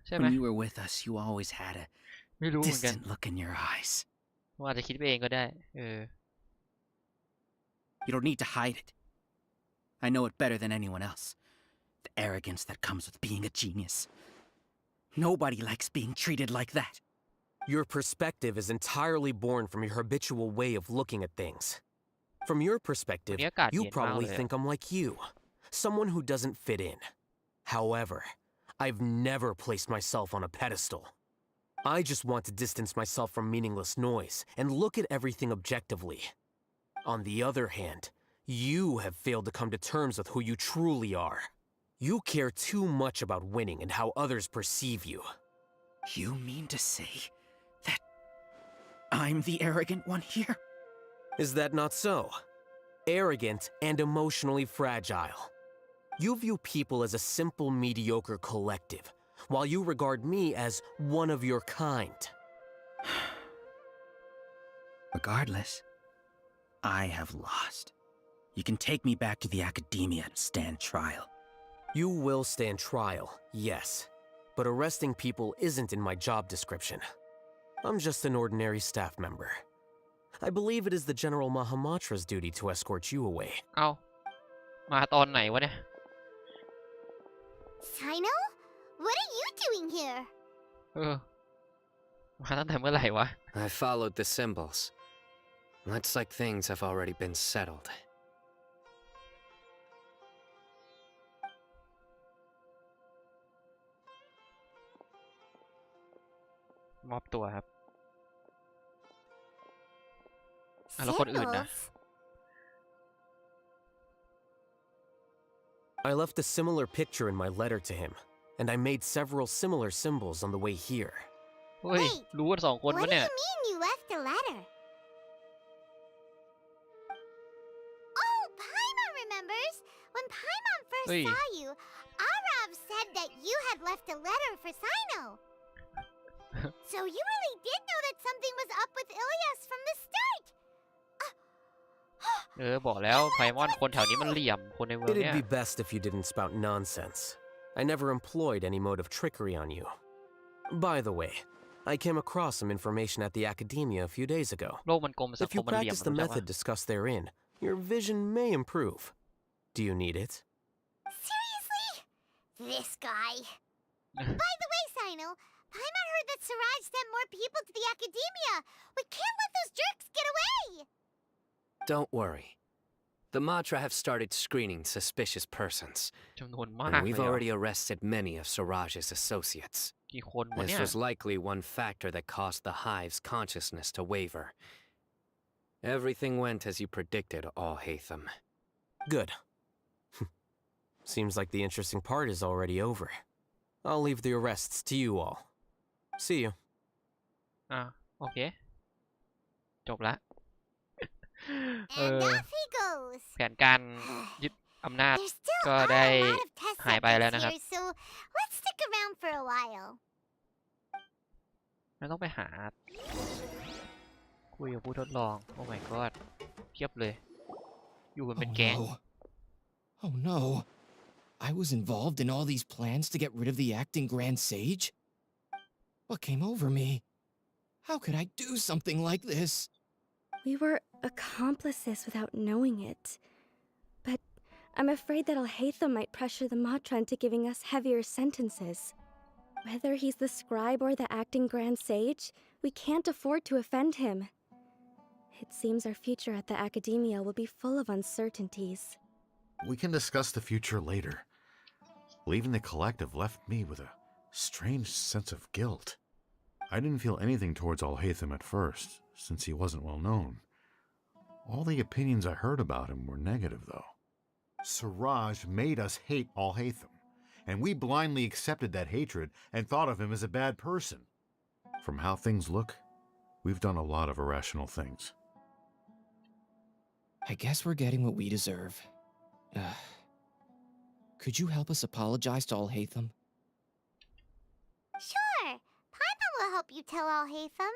When you were with us, you always had a distant look in your eyes. You don't need to hide it. I know it better than anyone else. The arrogance that comes with being a genius. Nobody likes being treated like that. Your perspective is entirely born from your habitual way of looking at things. From your perspective, you probably think I'm like you, someone who doesn't fit in. However, I've never placed myself on a pedestal. I just want to distance myself from meaningless noise and look at everything objectively. On the other hand, you have failed to come to terms with who you truly are. You care too much about winning and how others perceive you. You mean to say that I'm the arrogant one here? Is that not so? Arrogant and emotionally fragile. You view people as a simple, mediocre collective, while you regard me as one of your kind. Regardless, I have lost. You can take me back to the academia to stand trial. You will stand trial, yes. But arresting people isn't in my job description. I'm just an ordinary staff member. I believe it is the General Mahamatra's duty to escort you away. มาตอนไหนวะเนี่ย Sino? What are you doing here? มาตั้งแต่เมื่อไหร่วะ I followed the symbols. Looks like things have already been settled. มอบตัวครับแล้วคนอื่นนะ I left a similar picture in my letter to him, and I made several similar symbols on the way here. เฮ้ย รู้กันสองคนวะเนี่ย What do you mean you left a letter? Oh, Paimon remembers. When Paimon first saw you, Arav said that you had left a letter for Sino. So you really did know that something was up with Ilyas from the start. บอกแล้วไพมอนคนแถวนี้มันเหลี่ยมคนในเมืองเนี่ย It'd be best if you didn't spout nonsense. I never employed any mode of trickery on you. By the way, I came across some information at the academia a few days ago. โลกมันกลมสัง If ค you มมันเหลี่ยม practice the method discussed therein, your vision may improve. Do you need it? Seriously? This guy. By the way, Sino, Paimon heard that Siraj sent more people to the academia. We can't let those jerks get away. Don't worry. The Matra have started screening suspicious persons. จำนวนมาก And we've already arrested many of Siraj's associates. กี่คนวะเนี่ This ย was likely one factor that caused the hive's consciousness to waver. Everything went as you predicted, Al-Haytham. Good. Seems like the interesting part is already over. I'll leave the arrests to you all. See you. โอเคจบละ And off he goes. แผนการยึดอำนาจ There's still ก็ a ได้ lot of test หายไปแล้วนะครับ subjects here, so let's stick around for a while. เราต้องไปหาคุยกับผู้ทดลอง โอ้ my god เพียบเลย อยู่กันเป็นแก๊ง Oh no. I was involved in all these plans to get rid of the acting Grand Sage? What came over me? How could I do something like this? We were accomplices without knowing it. But I'm afraid that Alhaitham might pressure the Matra into giving us heavier sentences. Whether he's the scribe or the acting Grand Sage, we can't afford to offend him. It seems our future at the Academia will be full of uncertainties. We can discuss the future later. Leaving the collective left me with a strange sense of guilt. I didn't feel anything towards Alhaitham at first, since he wasn't well known. All the opinions I heard about him were negative, though. Siraj made us hate Alhaitham, and we blindly accepted that hatred and thought of him as a bad person. From how things look, we've done a lot of irrational things. I guess we're getting what we deserve. Could you help us apologize to Alhaitham? Sure, Paimon will help you tell Alhaitham,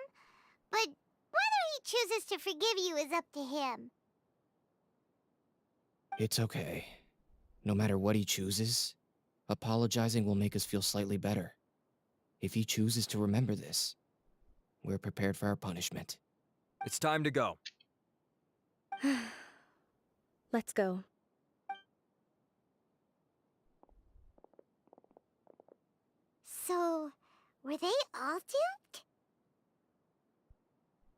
but whether he chooses to forgive you is up to him. It's okay. No matter what he chooses, apologizing will make us feel slightly better. If he chooses to remember this, we're prepared for our punishment. It's time to go. Let's go. So, were they all duped?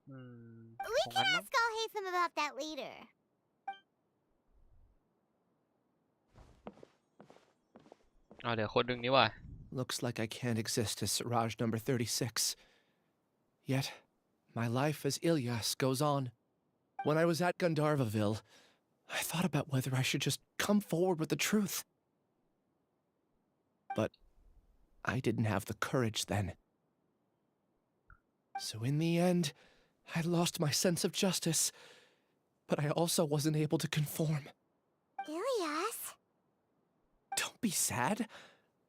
We can ask Alhaitham about that later. เดี๋ยวคนหนึ่งนี่ว่ะ Looks like I can't exist as Siraj number 36. Yet, my life as Ilyas goes on. When I was at Gandharvaville, I thought about whether I should just come forward with the truth. But I didn't have the courage then. So in the end, I lost my sense of justice, but I also wasn't able to conform. Ilyas? Don't be sad.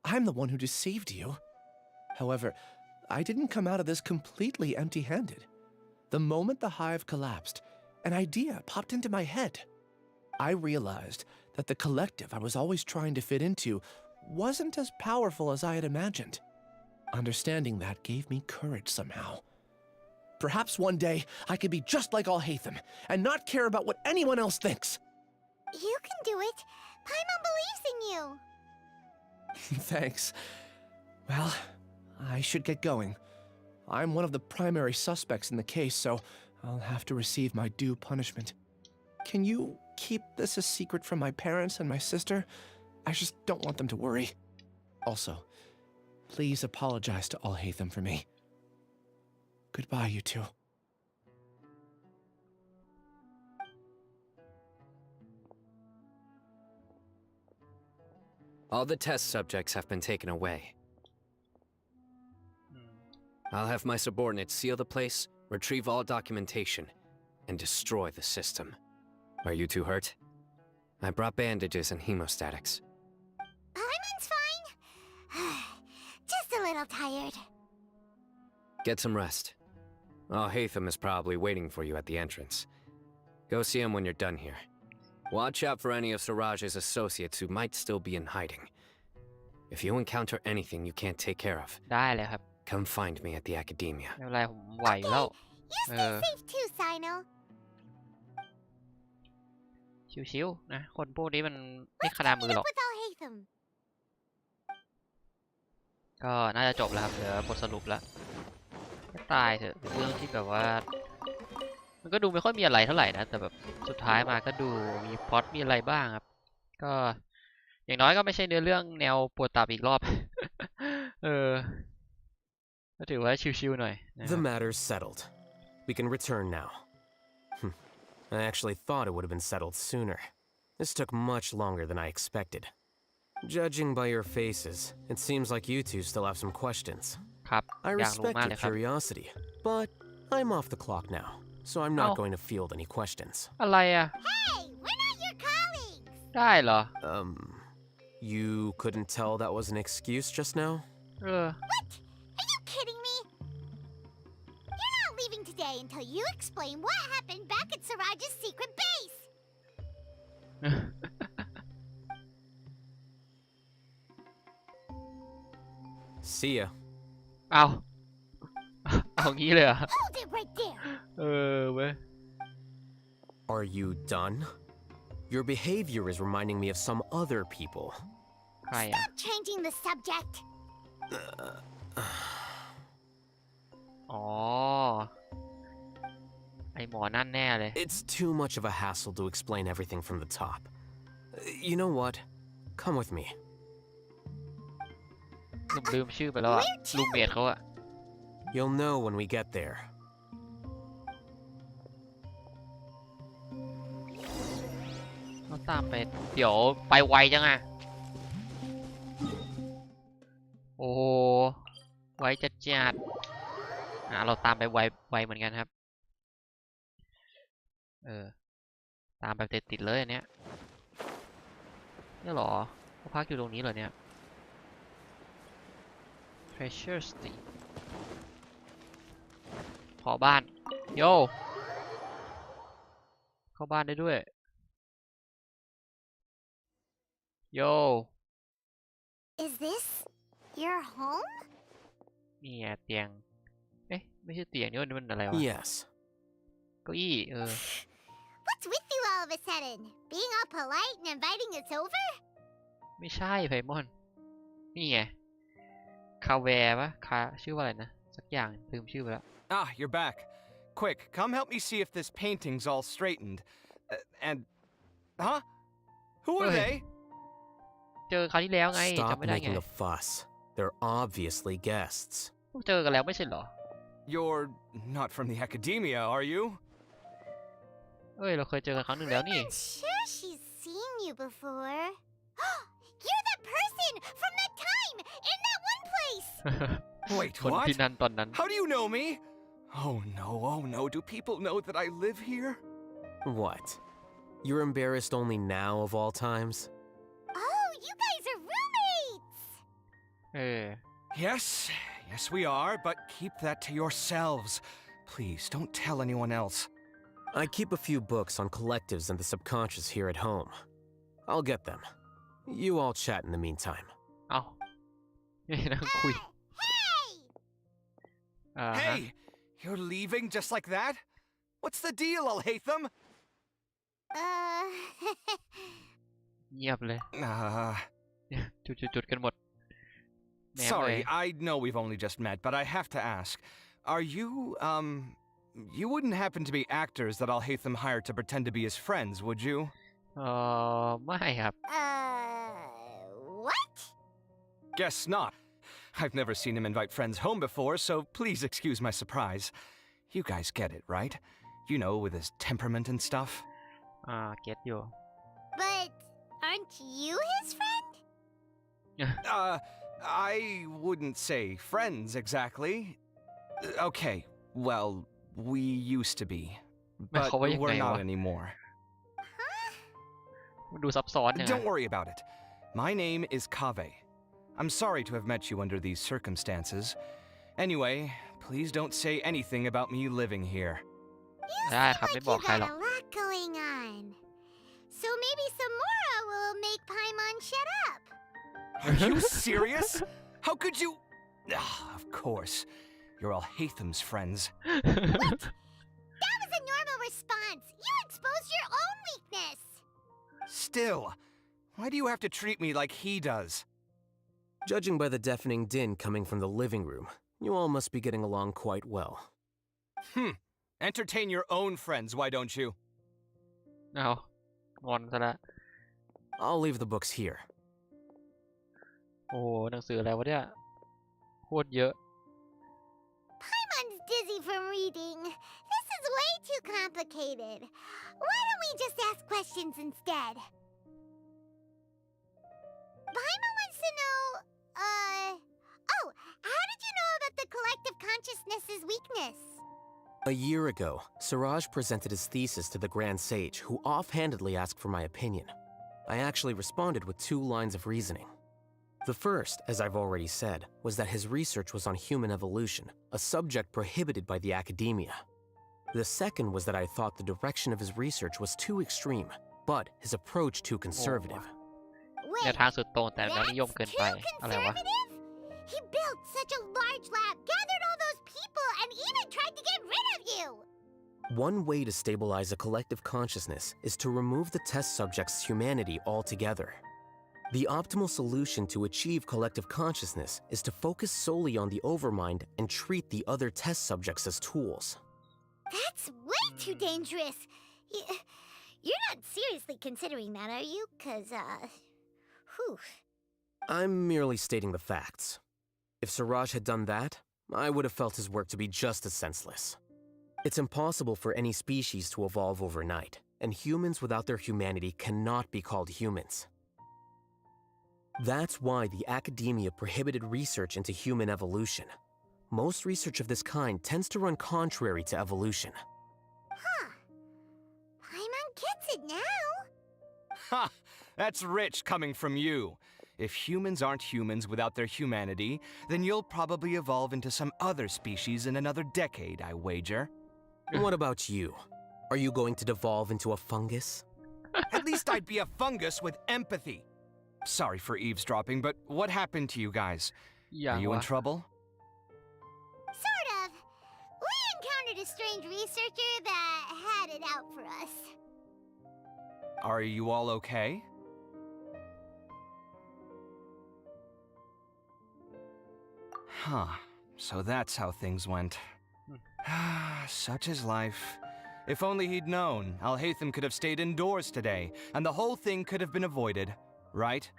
I'm the one who deceived you. However, I didn't come out of this completely empty-handed. The moment the hive collapsed, an idea popped into my head. I realized that the collective I was always trying to fit into wasn't as powerful as I had imagined. Understanding that gave me courage somehow. Perhaps one day I could be just like Alhaitham and not care about what anyone else thinks. You can do it. Paimon believes in you. Thanks. Well, I should get going. I'm one of the primary suspects in the case, so I'll have to receive my due punishment. Can you keep this a secret from my parents and my sister? I just don't want them to worry. Also, please apologize to Alhaitham for me. Goodbye, you two. All the test subjects have been taken away. I'll have my subordinates seal the place, retrieve all documentation, and destroy the system. Are you two hurt? I brought bandages and hemostatics. Paimon's fine. Just a little tired. Get some rest. Alhaitham is probably waiting for you at the entrance. Go see him when you're done here. Watch out for any of Siraj's associates who might still be in hiding. If you encounter anything you can't take care of, ได้เลยครับ come find me at the Academia. ไม่เป็นไรผมไหวอยู่แล้ว You stay safe too, Sino. ชิวๆนะคนพวกนี้มันไม่ขนามือหรอก With Alhaitham. ก็น่าจะจบแล้วครับเหลือบทสรุปแล้วก็ตายเถอะเป็นเรื่องที่แบบว่ามันก็ดูไม่ค่อยมีอะไรเท่าไหร่นะแต่แบบสุดท้ายมาก็ดูมีพล็อตมีอะไรบ้างครับก็อย่างน้อยก็ไม่ใช่เนื้อเรื่องแนวปวดตับอีกรอบ ก็ถือว่าชิวๆหน่อยนะครับ The matter's settled. We can return now. I actually thought it would have been settled sooner. This took much longer than I expected. Judging by your faces, it seems like you two still have some questions. ครับ I อยากรู้ respect มาก your เลยครับ curiosity, but I'm off the clock now, so I'm not going to field any questions. อะไรอ่ะ Hey, we're not your colleagues. ได้เหรอ You couldn't tell that was an excuse just now? What? Are you kidding me? You're not leaving today until you explain what happened back at Siraj's secret base. See ya. เอาเอางี้เลยเหรอ Hold it right there. เว้ย Are you done? Your behavior is reminding me of some other people. ใครอ่ะ Stop changing the subject. อ๋อ ไอหมอนั่นแน่เลย It's too much of a hassle to explain everything from the top. You know what? Come with me. ลืมชื่อไปแล้วอะลูมเมทเขาอะ You'll know when we get there. เราตามไปเดี๋ยวไปไวจังอะโอ้โหไวจัดเราตามไปไวเหมือนกันครับตามไปติดเลยอันเนี้ยเนี่ยหรอเขาพักอยู่ตรงนี้เหรอเนี่ย Treasure Street ขอบ้านโยเข้าบ้านได้ด้วยโย Is this your home? นี่ไงเตียงเอ๊ะไม่ใช่เตียงนี่มันอะไรวะ Yes. เก้าอี้What's with you all of a sudden? Being all polite and inviting us over? ไม่ใช่ไพมอนนี่ไงคาแวร์ปะชื่อว่าอะไรนะสักอย่างลืมชื่อไปแล้ว Ah, you're back. Quick, come help me see if this painting's all straightened. Huh? Who are they? เจอคราวที่แล้วไง Stop จำไม่ได้ไง making a fuss. They're obviously guests. เจอกันแล้วไม่ใช่เหรอ You're not from the academia, are you? เราเคยเจอกันครั้งหนึ่งแล้วนี่ I'm sure she's seen you before. You're that person from that time in that one place. Wait, คน what? ที่นั่นตอนนั้น How do you know me? Oh no, do people know that I live here? What? You're embarrassed only now of all times? Oh, you guys are roommates! Yes, we are, but keep that to yourselves. Please, don't tell anyone else. I keep a few books on collectives and the subconscious here at home. I'll get them. You all chat in the meantime. เอานั่งคุย Hey! You're leaving just like that? What's the deal, Al-Haytham? เงียบเลย จุดกันหมด Sorry, I know we've only just met, but I have to ask. Are you, you wouldn't happen to be actors that Al-Haytham hired to pretend to be his friends, would you? ไม่ครับ What? Guess not. I've never seen him invite friends home before, so please excuse my surprise. You guys get it, right? You know, with his temperament and stuff. get อยู่ But aren't you his friend? I wouldn't say friends exactly. Okay, well, we used to be, but we're not anymore. ดูซับซ้อนเนี่ย Don't worry about it. My name is Kaveh. I'm sorry to have met you under these circumstances. Anyway, please don't say anything about me living here. You seem like you got a lot going on. So maybe Samora will make Paimon shut up. Are you serious? How could you? Of course. You're Al-Haytham's friends. What? That was a normal response. You exposed your own weakness. Still, why do you have to treat me like he does? Judging by the deafening din coming from the living room, you all must be getting along quite well. Entertain your own friends, why don't you? เอางอนซะละ I'll leave the books here. โอ้หนังสืออะไรวะเนี่ยโคตรเยอะ Paimon's dizzy from reading. This is way too complicated. Why don't we just ask questions instead? to know, oh, how did you know about the collective consciousness's weakness? A year ago, Siraj presented his thesis to the Grand Sage, who offhandedly asked for my opinion. I actually responded with 2 lines of reasoning. The first, as I've already said, was that his research was on human evolution, a subject prohibited by the academia. The second was that I thought the direction of his research was too extreme, but his approach too conservative. แนวทางสุดโต่งแต่แนวนิยมเกินไปอะไรวะ He built such a large lab, gathered all those people, and even tried to get rid of you! One way to stabilize a collective consciousness is to remove the test subject's humanity altogether. The optimal solution to achieve collective consciousness is to focus solely on the overmind and treat the other test subjects as tools. That's way too dangerous! You're not seriously considering that, are you? 'Cause, whew. I'm merely stating the facts. If Siraj had done that, I would have felt his work to be just as senseless. It's impossible for any species to evolve overnight, and humans without their humanity cannot be called humans. That's why the academia prohibited research into human evolution. Most research of this kind tends to run contrary to evolution. Huh. Paimon gets it now. Ha! That's rich coming from you. If humans aren't humans without their humanity, then you'll probably evolve into some other species in another decade, I wager. What about you? Are you going to devolve into a fungus? At least I'd be a fungus with empathy. Sorry for eavesdropping, but what happened to you guys? Are you in trouble? Sort of. We encountered a strange researcher that had it out for us. Are you all okay? Huh. So that's how things went. Such is life. If only he'd known, Alhaitham could have stayed indoors today, and the whole thing could have been avoided, right?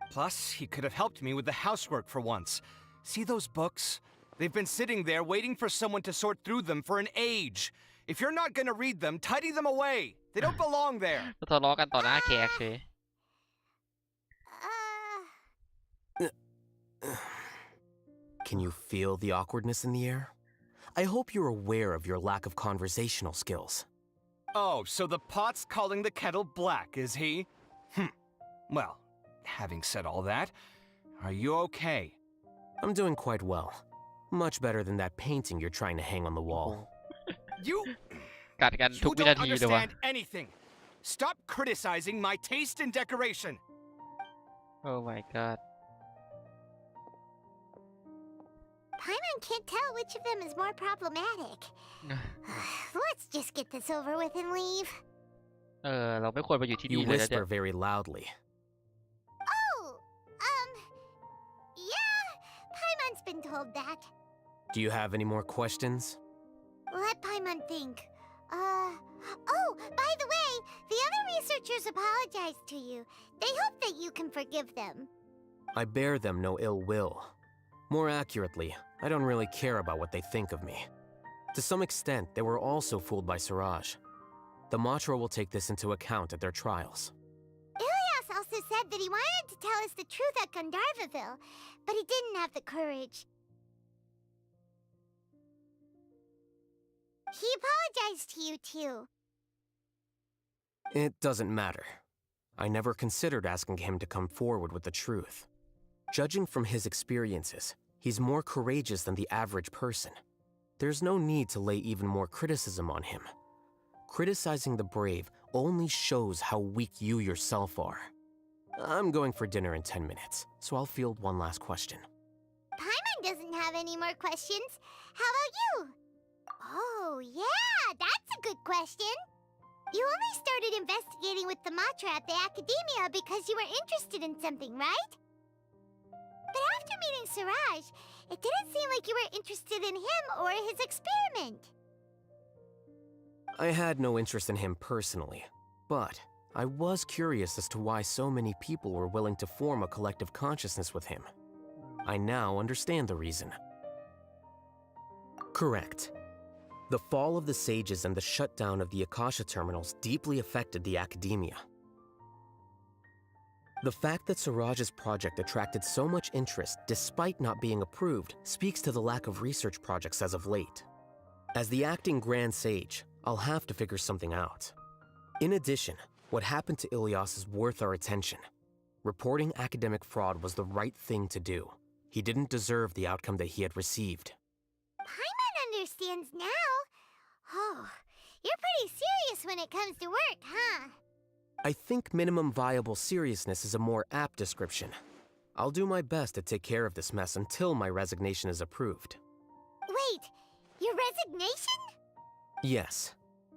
Plus, he could have helped me with the housework for once. See those books? They've been sitting there waiting for someone to sort through them for an age. If you're not gonna read them, tidy them away. They don't belong there. ทะเลาะกันต่อหน้าแขกเฉย Can you feel the awkwardness in the air? I hope you're aware of your lack of conversational skills. Oh, so the pot's calling the kettle black, is he? Well, having said all that, are you okay? I'm doing quite well. Much better than that painting you're trying to hang on the wall. You กัดกันทุกวิ don't นาทีเลยวะ understand anything. Stop criticizing my taste in decoration. Oh my god Paimon can't tell which of them is more problematic. Let's just get this over with and leave. เราไม่ควรไปอยู่ที่ You นี่เลยนะเนี่ย whisper very loudly. Oh, yeah, Paimon's been told that. Do you have any more questions? Let Paimon think. Oh, by the way, the other researchers apologized to you. They hope that you can forgive them. I bear them no ill will. More accurately, I don't really care about what they think of me. To some extent, they were also fooled by Siraj. The Matra will take this into account at their trials. Ilyas also said that he wanted to tell us the truth at Gandharvaville, but he didn't have the courage. He apologized to you, too. It doesn't matter. I never considered asking him to come forward with the truth. Judging from his experiences, he's more courageous than the average person. There's no need to lay even more criticism on him. Criticizing the brave only shows how weak you yourself are. I'm going for dinner in 10 minutes, so I'll field one last question. Paimon doesn't have any more questions. How about you? Oh, yeah, that's a good question. You only started investigating with the Matra at the Academia because you were interested in something, right? But after meeting Siraj, it didn't seem like you were interested in him or his experiment. I had no interest in him personally, but I was curious as to why so many people were willing to form a collective consciousness with him. I now understand the reason. Correct. The fall of the sages and the shutdown of the Akasha terminals deeply affected the academia. The fact that Siraj's project attracted so much interest despite not being approved speaks to the lack of research projects as of late. As the acting Grand Sage, I'll have to figure something out. In addition, what happened to Ilyas is worth our attention. Reporting academic fraud was the right thing to do. He didn't deserve the outcome that he had received. Paimon understands now. Oh, you're pretty serious when it comes to work, huh? I think minimum viable seriousness is a more apt description. I'll do my best to take care of this mess until my resignation is approved. Wait, your resignation? Yes.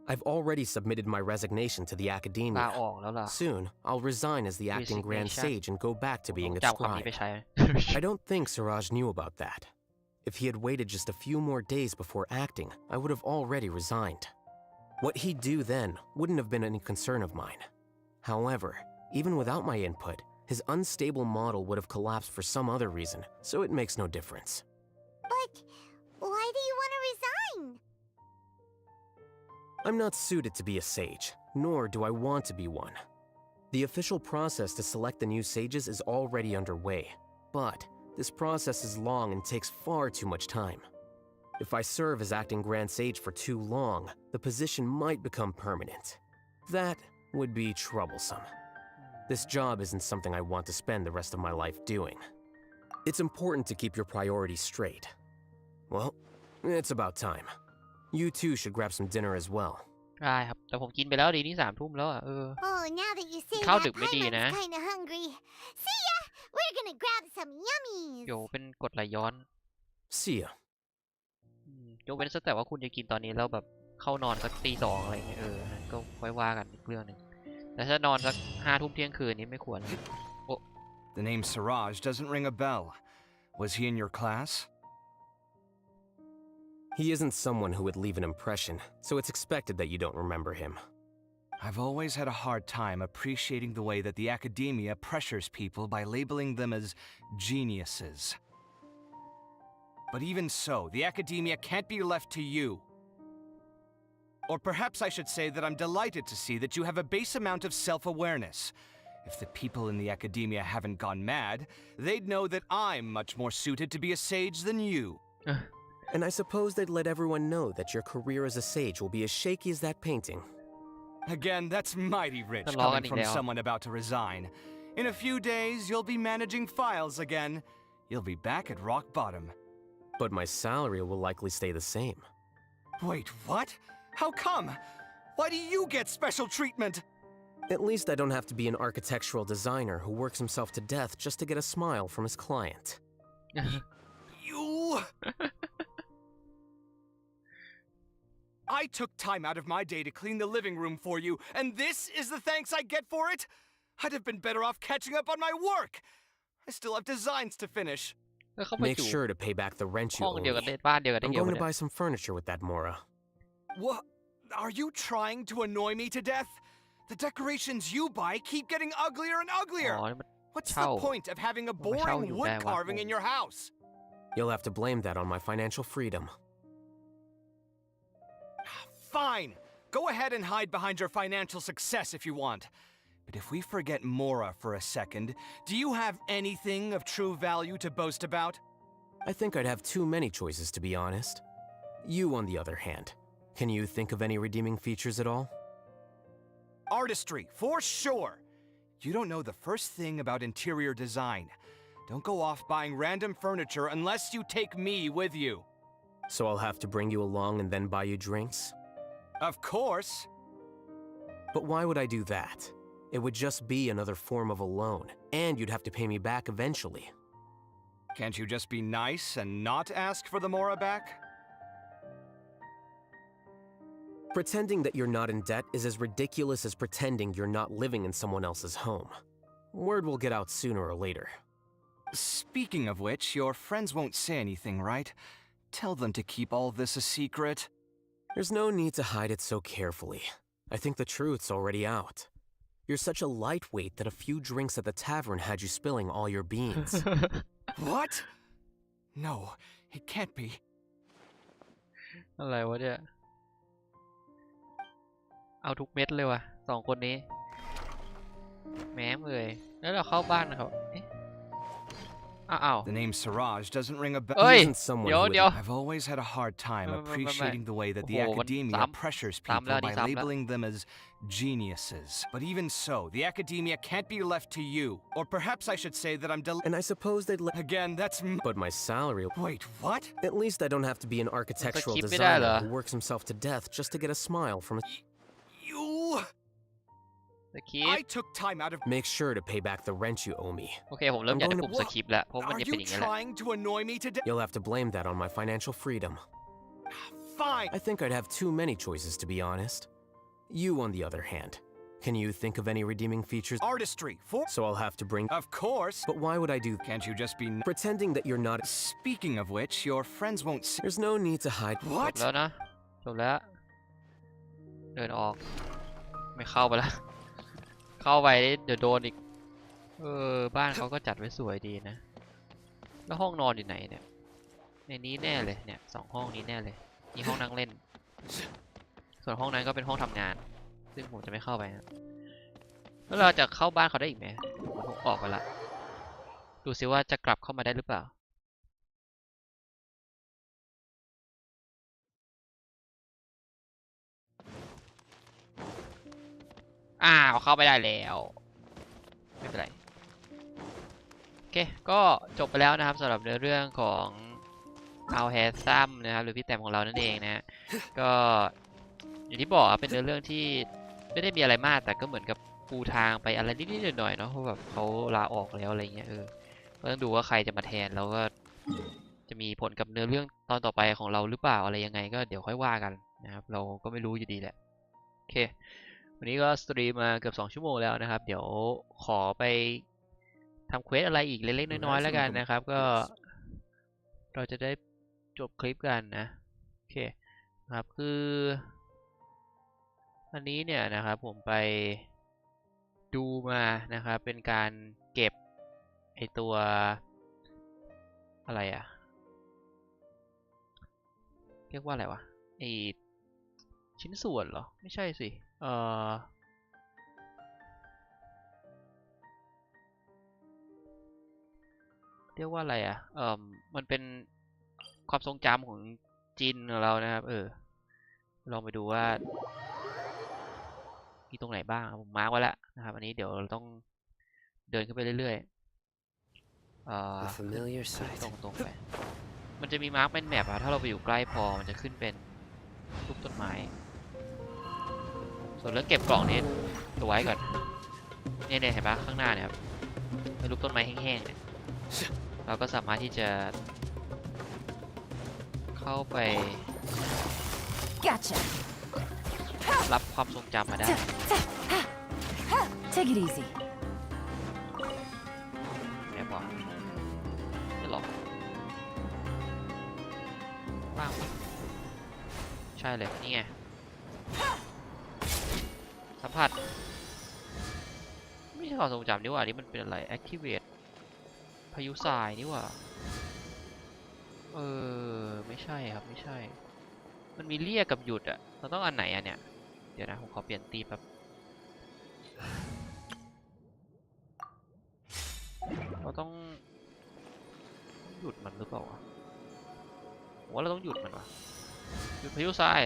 I've already submitted my resignation to the academia. Soon, I'll resign as the acting Grand Sage and go back to being a scribe. I don't think Siraj knew about that. If he had waited just a few more days before acting, I would have already resigned. What he'd do then wouldn't have been any concern of mine. However, even without my input, his unstable model would have collapsed for some other reason, so it makes no difference. But why do you want to resign? I'm not suited to be a sage, nor do I want to be one. The official process to select the new sages is already underway, but this process is long and takes far too much time. If I serve as acting Grand Sage for too long, the position might become permanent. That would be troublesome. This job isn't something I want to spend the rest of my life doing. It's important to keep your priorities straight. Well, it's about time. You two should grab some dinner as well. ได้ครับแต่ผมกินไปแล้วดีนี่3 ทุ่มแล้วอ่ะOh, now that you say ข้าว that, ดึกไม่ดีนะ Paimon's kinda hungry. See ya! We're gonna grab some yummies. เดี๋ยวเป็นกฎไหลย้อน See ya. ยกเว้นแต่ว่าคุณจะกินตอนนี้แล้วแบบเข้านอนสักตี 2อะไรอย่างเงี้ยก็ค่อยว่ากันอีกเรื่องนึงแต่ถ้านอนสัก5 ทุ่มเที่ยงคืนนี้ไม่ควร The name Siraj doesn't ring a bell. Was he in your class? He isn't someone who would leave an impression, so it's expected that you don't remember him. I've always had a hard time appreciating the way that the academia pressures people by labeling them as geniuses. But even so, the academia can't be left to you. Or perhaps I should say that I'm delighted to see that you have a base amount of self-awareness. If the people in the academia haven't gone mad, they'd know that I'm much more suited to be a sage than you. And I suppose they'd let everyone know that your career as a sage will be as shaky as that painting. Again, that's mighty rich coming from someone about to resign. In a few days, you'll be managing files again. You'll be back at rock bottom. But my salary will likely stay the same. Wait, what? How come? Why do you get special treatment? At least I don't have to be an architectural designer who works himself to death just to get a smile from his client. You... I took time out of my day to clean the living room for you, and this is the thanks I get for it? I'd have been better off catching up on my work. I still have designs to finish. Make sure to pay back the rent you owe me. I'm going to buy some furniture with that Mora. What? Are you trying to annoy me to death? The decorations you buy keep getting uglier and uglier. What's the point of having a boring wood carving in your house? You'll have to blame that on my financial freedom. Fine. Go ahead and hide behind your financial success if you want. But if we forget Mora for a second, do you have anything of true value to boast about? I think I'd have too many choices, to be honest. You, on the other hand, can you think of any redeeming features at all? Artistry, for sure. You don't know the first thing about interior design. Don't go off buying random furniture unless you take me with you. So I'll have to bring you along and then buy you drinks? Of course. But why would I do that? It would just be another form of a loan, and you'd have to pay me back eventually. Can't you just be nice and not ask for the Mora back? Pretending that you're not in debt is as ridiculous as pretending you're not living in someone else's home. Word will get out sooner or later. Speaking of which, your friends won't say anything, right? Tell them to keep all this a secret. There's no need to hide it so carefully. I think the truth's already out. You're such a lightweight that a few drinks at the tavern had you spilling all your beans. What? No, it can't be. อะไรวะเนี่ยเอาทุกเม็ดเลยว่ะ2 คนนี้ แม้เลยแล้วเราเข้าบ้านเขาเอ๊ะอ้าว The name Siraj doesn't ring a bell. เอ้ย someone เดี๋ยว who เดี๋ยว I've always had a hard time appreciating the way that the โอ้โหมัน academia ซ้ำ pressures ซ้ำ people แล้ว by ซ้ำแล้ว labeling them as geniuses. But even so, the academia can't be left to you. Or perhaps I should say that I'm And I suppose they'd let... Again, that's But my salary... Wait, what? At least I don't have to be an architectural keep it designer out, who works himself to death just to get a smile from a... You...สคริป I took time out of... Make sure to pay back the rent you owe me. โอเคผมเริ่มอยากจะปุ่มสคริปแล้วเพราะมัน Are จะเป็น you อย่างนี้แหละ trying to annoy me to death? You'll have to blame that on my financial freedom. Fine. I think I'd have too many choices, to be honest. You, on the other hand, can you think of any redeeming features? Artistry, for... So I'll have to bring... Of course. But why would I do... Can't you just be... Pretending that you're not... Speaking of which, your friends won't see... There's no need to hide... จบแล้วนะจบแล้วเดินออกไม่เข้าไปแล้วเข้าไปเดี๋ยวโดนอีกบ้านเขาก็จัดไว้สวยดีนะแล้วห้องนอนอยู่ไหนเนี่ยในนี้แน่เลยเนี่ย2 ห้องนี้แน่เลยมีห้องนั่งเล่นส่วนห้องนั้นก็เป็นห้องทำงานซึ่งผมจะไม่เข้าไปนะแล้วเราจะเข้าบ้านเขาได้อีกไหมผมออกไปละดูซิว่าจะกลับเข้ามาได้หรือเปล่าเข้าไปได้แล้วไม่เป็นไรโอเคก็จบไปแล้วนะครับสำหรับเนื้อเรื่องของเอาแฮซัมนะครับหรือพี่แต้มของเรานั่นเองนะก็อย่างที่บอกเป็นเนื้อเรื่องที่ไม่ได้มีอะไรมากแต่ก็เหมือนกับปูทางไปอะไรนิดๆหน่อยๆเนาะเพราะแบบเขาลาออกแล้วอะไรเงี้ยก็ต้องดูว่าใครจะมาแทนแล้วก็จะมีผลกับเนื้อเรื่องตอนต่อไปของเราหรือเปล่าอะไรยังไงก็เดี๋ยวค่อยว่ากันนะครับเราก็ไม่รู้อยู่ดีแหละโอเควันนี้ก็สตรีมมาเกือบ2 ชั่วโมงแล้วนะครับเดี๋ยวขอไปทำเควสอะไรอีกเล็กๆน้อยๆแล้วกันนะครับก็เราจะได้จบคลิปกันนะโอเคครับคืออันนี้เนี่ยนะครับผมไปดูมานะครับเป็นการเก็บไอตัวอะไรอะเรียกว่าอะไรวะไอชิ้นส่วนเหรอไม่ใช่สิเรียกว่าอะไรอ่ะมันเป็นความทรงจำของจินของเรานะครับลองไปดูว่ามีตรงไหนบ้างผมมาร์กไว้แล้วนะครับอันนี้เดี๋ยวเราต้องเดินขึ้นไปเรื่อยๆตรงไปมันจะมีมาร์กเป็นแมปอะถ้าเราไปอยู่ใกล้พอมันจะขึ้นเป็นรูปต้นไม้ส่วนเรื่องเก็บกล่องนี้ดูไว้ก่อนเนี่ยเห็นปะข้างหน้าเนี่ยครับเป็นรูปต้นไม้แห้งๆเนี่ยเราก็สามารถที่จะเข้าไปรับความทรงจำมาได้ Take it easy แอบบอกจะหลอกป้างใช่เลยนี่ไงสัมผัสไม่ใช่ความทรงจำนี่หว่านี่มันเป็นอะไร activate พายุทรายนี่หว่าไม่ใช่ครับไม่ใช่มันมีเรียกกับหยุดอะเราต้องอันไหนอะเนี่ยเดี๋ยวนะผมขอเปลี่ยนตีแป๊บเราต้องหยุดมันหรือเปล่าวะผมว่าเราต้องหยุดมันวะหยุดพายุทราย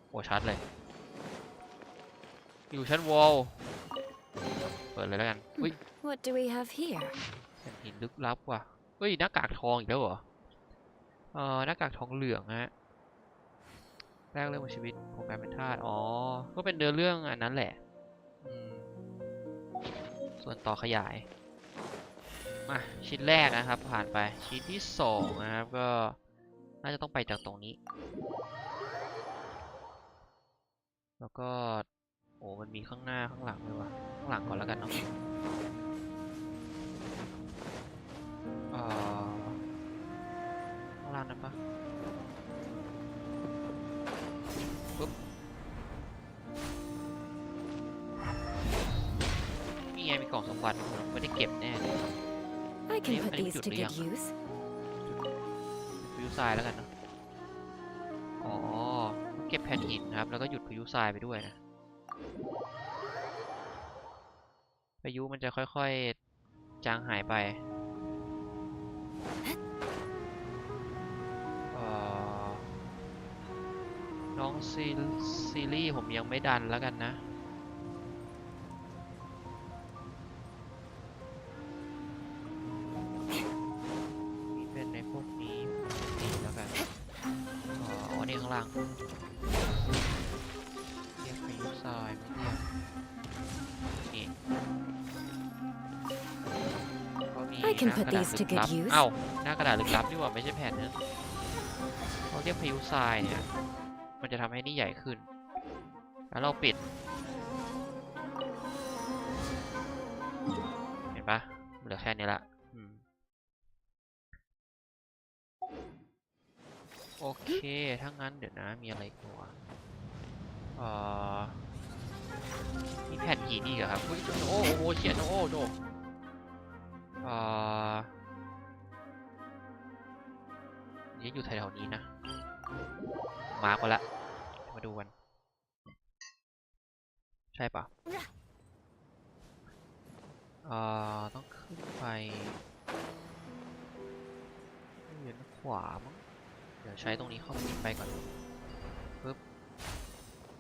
โอ้ชัดเลยอยู่ชั้นวอลเปิดเลยแล้วกันอุ้ย What do we have here หินลึกลับว่ะเฮ้ยหน้ากากทองอีกแล้วเหรอหน้ากากทองเหลืองฮะแรกเรื่องของชีวิตของการเป็นทาสก็เป็นเนื้อเรื่องอันนั้นแหละส่วนต่อขยายมาชิ้นแรกนะครับผ่านไปชิ้นที่2นะครับก็น่าจะต้องไปจากตรงนี้แล้วก็มันมีข้างหน้าข้างหลังด้วยว่ะข้างหลังก่อนแล้วกันเนาะข้างล่างนั่นปะปุ๊บมีไงมีกล่องสมบัติผมไม่ได้เก็บแน่เลย I can put these to good use ฟิวทรายแล้วกันเนาะ เก็บแผ่นหินนะครับแล้วก็หยุดพายุทรายไปด้วยนะพายุมันจะค่อยๆจางหายไปน้องซีรีส์ผมยังไม่ดันแล้วกันนะนี่เป็นในพวกนี้ดีแล้วกันอ๋อนี่ข้างล่างเรียกพายุทรายมาเรียกนี่ก็มีหน้ากระดาษลึกลับเอ้าหน้ากระดาษลึกลับนี่หว่าไม่ใช่แผ่นนึงเขาเรียกพายุทรายเนี่ยมันจะทำให้นี่ใหญ่ขึ้นแล้วเราปิดเห็นปะเหลือแค่นี้ละโอเคถ้างั้นเดี๋ยวนะมีอะไรอีกตัวมีแผ่นหินนี่เหรอครับโอ้โหเขียนโอ้โหนี่อยู่แถวๆนี้นะมาร์กไปละมาดูกันใช่ปะต้องขึ้นไปเวียนขวามั้งเดี๋ยวใช้ตรงนี้เข้าไปก่อนปึ๊บ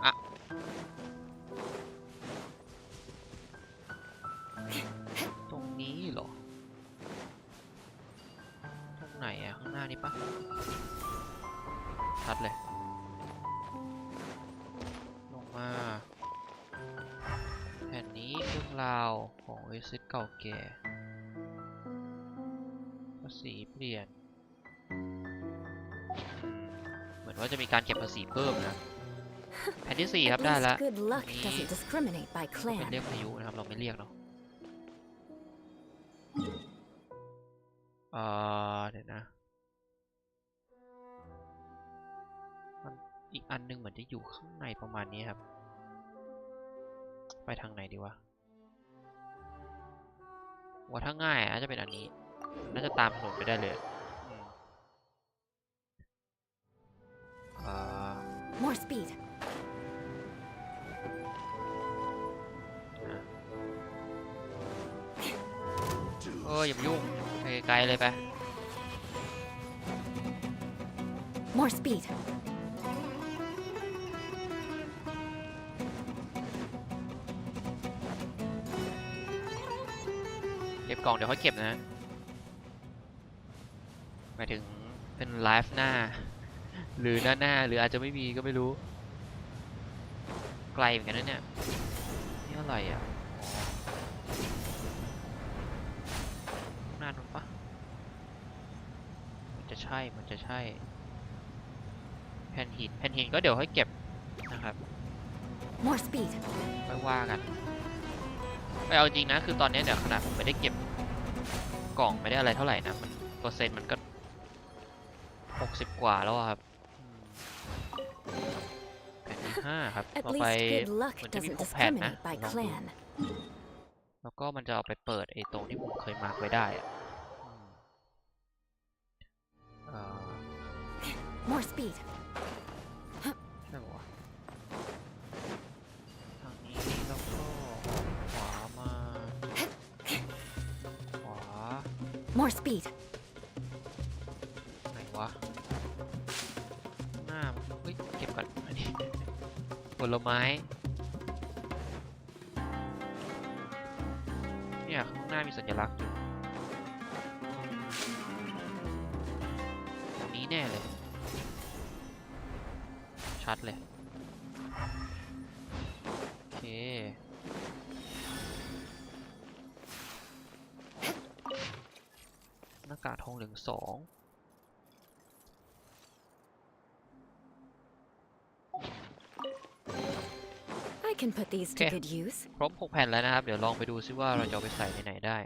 อ่ะตรงนี้เหรอตรงไหนอะข้างหน้านี้ปะชัดเลยลงมาแผ่นนี้เรื่องราวของเอซิดเก่าแก่ภาษีเปลี่ยนเหมือนว่าจะมีการเก็บภาษีเพิ่มนะแผ่นที่4ครับได้แล้วนี่เป็นเรียกพายุนะครับเราไม่เรียกเนาะเดี๋ยวนะอีกอันนึงเหมือนจะอยู่ข้างในประมาณนี้ครับไปทางไหนดีวะว่าถ้าง่ายอาจจะเป็นอันนี้น่าจะตามถนนไปได้เลยMore speed อย่ายุ่งไปไกลเลยไป More speed เก็บกล่องเดี๋ยวค่อยเก็บนะหมายถึงเป็นไลฟ์หน้าหรือหน้าหรืออาจจะไม่มีก็ไม่รู้ไกลเหมือนกันนะเนี่ยนี่อะไรอ่ะหน้านู้นปะมันจะใช่แผ่นหินก็เดี๋ยวค่อยเก็บนะครับ More speed ค่อยว่ากันไปเอาจริงนะคือตอนนี้เนี่ยขนาดผมไม่ได้เก็บกล่องไม่ได้อะไรเท่าไหร่นะมันเปอร์เซ็นต์มันก็60 กว่าแล้วครับแผ่นที่5ครับต่อไปมันจะมี6แผ่นนะแล้วก็มันจะเอาไปเปิดไอ้ตรงที่ผมเคยมาร์กไว้ได้อะMore speed ใช่ปะวะทางนี้แล้วก็ขวามาขวา More speed ไหนวะหน้าเฮ้ยเก็บก่อนอันนี้ผลไม้เนี่ยข้างหน้ามีสัญลักษณ์อยู่ตรงนี้แน่เลยชัดเลยโอเคหน้ากากทองเหลือง2can put these to good use ครบ6แผ่นแล้วนะครับเดี๋ยวลองไปดูซิว่าเราจะเอาไปใส่ในไหนได้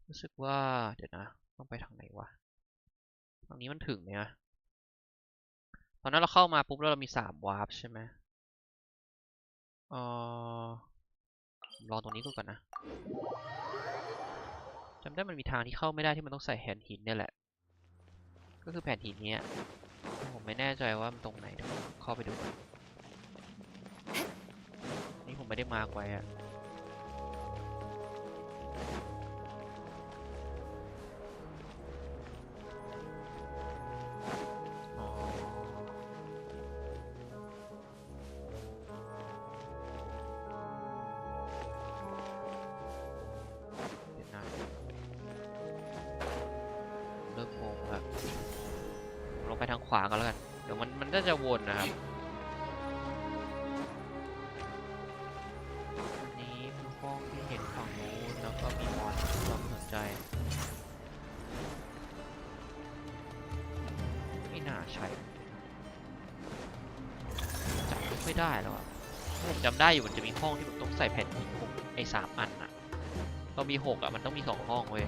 รู้สึกว่าเดี๋ยวนะต้องไปทางไหนวะทางนี้มันถึงไหมนะตอนนั้นเราเข้ามาปุ๊บแล้วเรามี3วาร์ปใช่ไหมลองตรงนี้ก่อนนะจำได้มันมีทางที่เข้าไม่ได้ที่มันต้องใส่แผ่นหินเนี่ยแหละก็คือแผ่นหินเนี้ยผม ไม่แน่ใจว่ามันตรงไหนเดี๋ยวเข้าไปดูกันนี่ผมไม่ได้มาร์กไว้อะไปทางขวากันแล้วกันเดี๋ยวมันน่าจะวนนะครับอันนี้คือห้องที่เห็นฝั่งนู้นแล้วก็มีมอนต้องสนใจไม่น่าใช่จำไม่ได้แล้วอะผมจำได้อยู่มันจะมีห้องที่ผมต้องใส่แผ่นหินไอ้3 อันอะเรามี6อะมันต้องมี2 ห้องเว้ย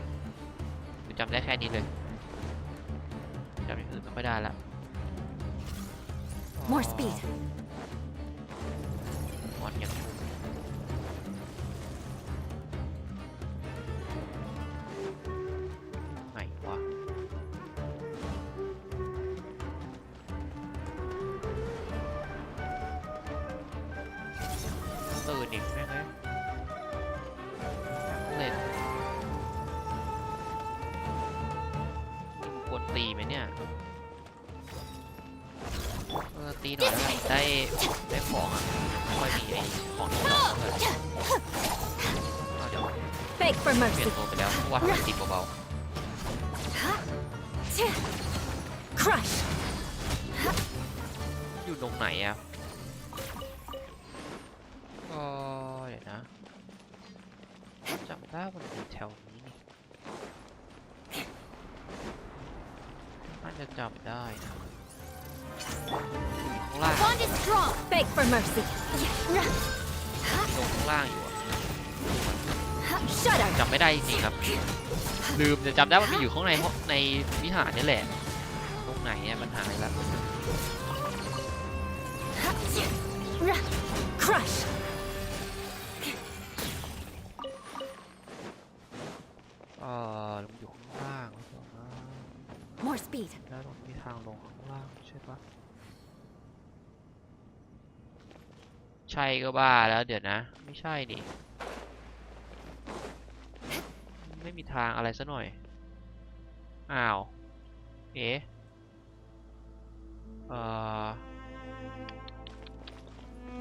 ผมจำได้แค่นี้เลยจำอย่างอื่นไม่ค่อยได้ละ More speed มอนยังไหนวะตื่นอีกแม่งเลยเล่นควรตีไหมเนี่ยตีหน่อยแล้วกันได้ของอ่ะไม่ค่อยมีไอ้ของที่เราเลยเดี๋ยวเปลี่ยนตัวไปแล้วเพราะว่ามันติดเบาๆ Crush อยู่ตรงไหนอ่ะก็เดี๋ยวนะจำได้ว่ามันอยู่แถวนี้นี่น่าจะจำได้นะข้างล่าง Bond is strong beg for mercy ตรงข้างล่างอยู่อะ Shut up จำไม่ได้จริงครับลืมแต่จำได้ว่ามันอยู่ข้างในวิหารนี่แหละตรงไหนเนี่ยมันหายแล้ว Crush มันอยู่ข้างล่าง More speed แล้วตรงมีทางลงข้างล่างใช่ปะใช่ก็บ้าแล้วเดี๋ยวนะไม่ใช่ดิไม่มีทางอะไรซะหน่อยอ้าวเอ๊ะ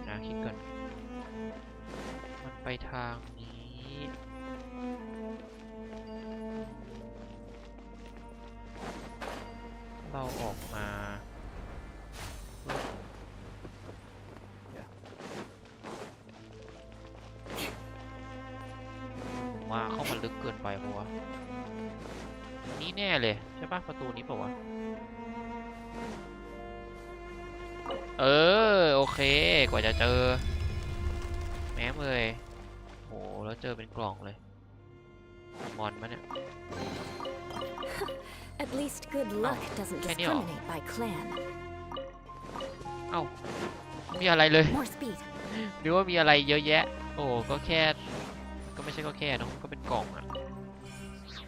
นะคิดก่อนมันไปทางนี้เราออกมาเข้ามาลึกเกินไปปะวะนี่แน่เลยใช่ปะประตูนี้ปะวะโอเคกว่าจะเจอแม้เลยโหแล้วเจอเป็นกล่องเลยมอนปะเนี่ย At least good luck doesn't discriminate by clan เอ้ามีอะไรเลย More speed หรือว่ามีอะไรเยอะแยะโอ้ก็แค่ก็ไม่ใช่ก็แค่น้องก็เป็นกล่องอะ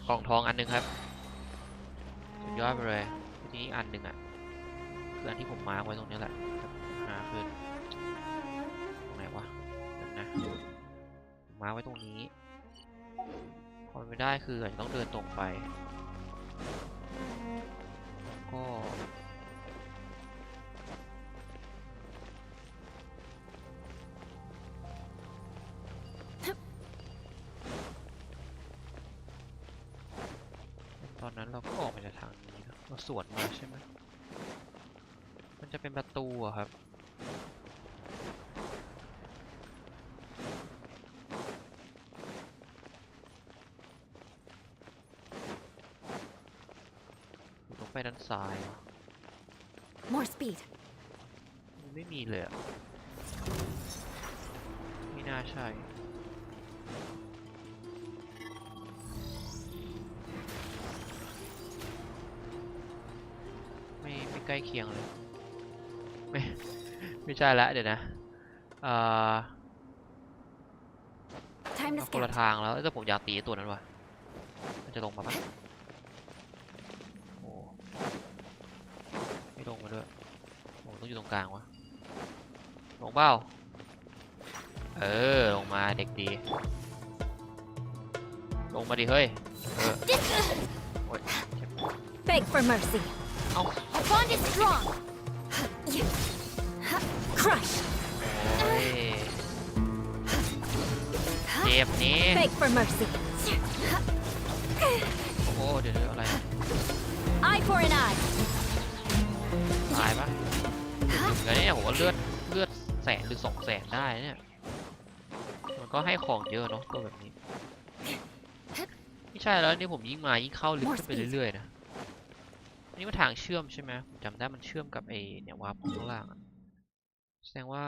กล่องทองอันนึงครับสุดยอดไปเลยทีนี้อันนึงอะคืออันที่ผมมาร์กไว้ตรงนี้แหละคือตรงไหนวะนะมาร์กไว้ตรงนี้พอไม่ได้คืออาจจะต้องเดินตรงไปก็ตอนนั้นเราก็ออกมาจากทางนี้นะเราสวนมาใช่ไหมมันจะเป็นประตูอะครับต้องไปด้านซ้าย More speed ไม่มีเลยอะไม่น่าใช่ไม่ใกล้เคียงเลยไม่ใช่ละเดี๋ยวนะคนละทางแล้วแต่ผมอยากตีตัวนั้นว่ะมันจะลงมาปะโอ้ ไม่ลงมาด้วยโอ้ต้องอยู่ตรงกลางวะลงเปล่าลงมาเด็กดีลงมาดิเฮ้ยโอ้ย Beg for mercy. เอ้า Our bond is strong. Crush. โอ้ยเจ็บนี้ Beg for mercy. โอ้เดี๋ยวอะไร Eye for an eye. ตายปะเดี๋ยวนี้ผมว่าเลือด100,000 หรือ 200,000 ได้เนี่ยมันก็ให้ของเยอะเนาะตัวแบบนี้ไม่ใช่แล้วนี่ผมยิ่งมายิ่งเข้าลึกขึ้นไปเรื่อยๆนะนี่มันทางเชื่อมใช่ไหมผมจำได้มันเชื่อมกับไอเนี่ยวาร์ปข้างล่างแสดงว่า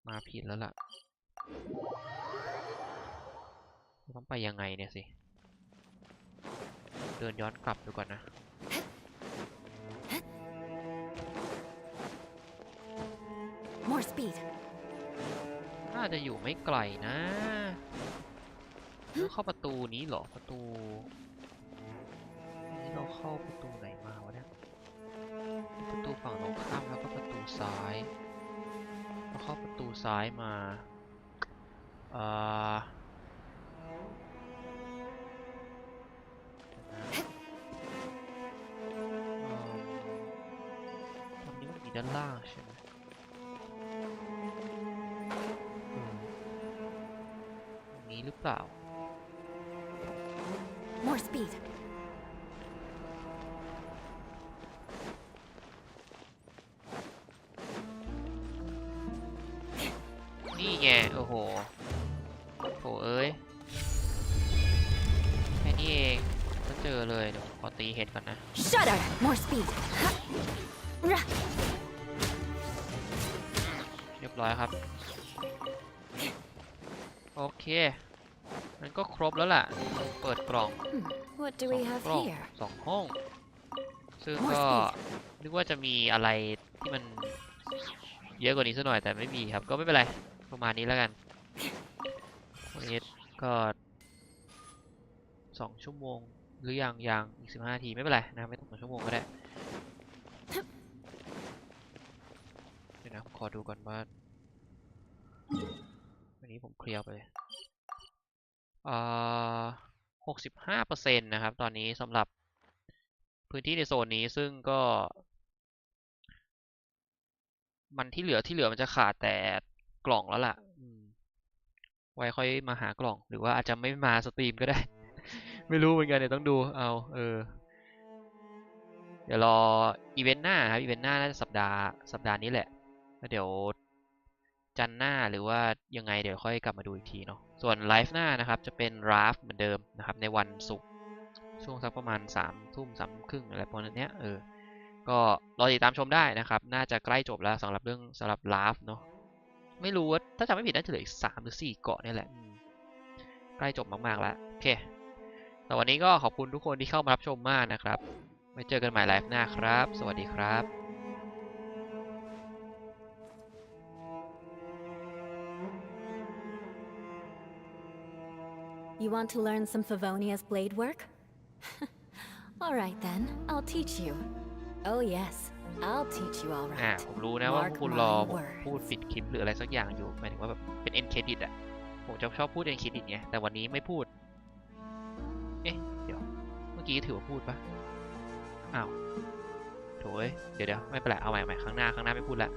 มาผิดแล้วล่ะต้องไปยังไงเนี่ยสิเดินย้อนกลับดูก่อนนะ More speed. น่าจะอยู่ไม่ไกลนะเราเข้าประตูนี้เหรอประตูนี่เราเข้าประตูไหนมาวะเนี่ยประตูฝั่งตรงข้ามแล้วก็ประตูซ้ายเราเข้าประตูซ้ายมาตรงนี้มันมีด้านล่างใช่ไหมนี้หรือเปล่า More speed. นี่ไงโอ้โหโถเอ้ยแค่นี้เองก็เจอเลยเดี๋ยวขอตีเห็ดก่อนนะ Shudder. More speed. เรียบร้อยครับโอเคมันก็ครบแล้วล่ะเปิดกล่อง What do we have here? 2 ห้องซึ่งก็นึกว่าจะมีอะไรที่มันเยอะกว่านี้สักหน่อยแต่ไม่มีครับก็ไม่เป็นไรประมาณนี้แล้วกันวันนี้ก็2 ชั่วโมงหรือยังอีก15 นาทีไม่เป็นไรนะไม่ต้อง2 ชั่วโมงก็ได้เดี๋ยวนะขอดูก่อนว่าวันนี้ผมเคลียร์ไป65% นะครับตอนนี้สำหรับพื้นที่ในโซนนี้ซึ่งก็มันที่เหลือมันจะขาดแต่กล่องแล้วล่ะไว้ค่อยมาหากล่องหรือว่าอาจจะไม่มาสตรีมก็ได้ ไม่รู้เหมือนกันเดี๋ยวต้องดูเอาเดี๋ยวรออีเวนต์หน้าครับอีเวนต์หน้าน่าจะสัปดาห์นี้แหละแล้วเดี๋ยวจันทร์หน้าหรือว่ายังไงเดี๋ยวค่อยกลับมาดูอีกทีเนาะส่วนไลฟ์หน้านะครับจะเป็นราฟเหมือนเดิมนะครับในวันศุกร์ช่วงสักประมาณ3 ทุ่ม3 ครึ่งอะไรประมาณนี้ก็รอติดตามชมได้นะครับน่าจะใกล้จบแล้วสำหรับราฟเนาะไม่รู้ว่าถ้าจำไม่ผิดน่าจะเหลืออีก3 หรือ 4 เกาะนี่แหละใกล้จบมากๆแล้วโอเคแต่วันนี้ก็ขอบคุณทุกคนที่เข้ามารับชมมากนะครับไว้เจอกันใหม่ไลฟ์หน้าครับสวัสดีครับ You want to learn some Favonia's blade work? All right then, I'll teach you. Oh yes, I'll teach you all right. ผมรู้นะว่าพวกคุณรอผมพูดปิดคลิปหรืออะไรสักอย่างอยู่หมายถึงว่าแบบเป็น end credit อ่ะผมจะชอบพูด end credit ไงแต่วันนี้ไม่พูดเดี๋ยวเมื่อกี้ถือว่าพูดปะอ้าวโถ่เดี๋ยวไม่เป็นไรเอาใหม่ข้างหน้าไม่พูดละ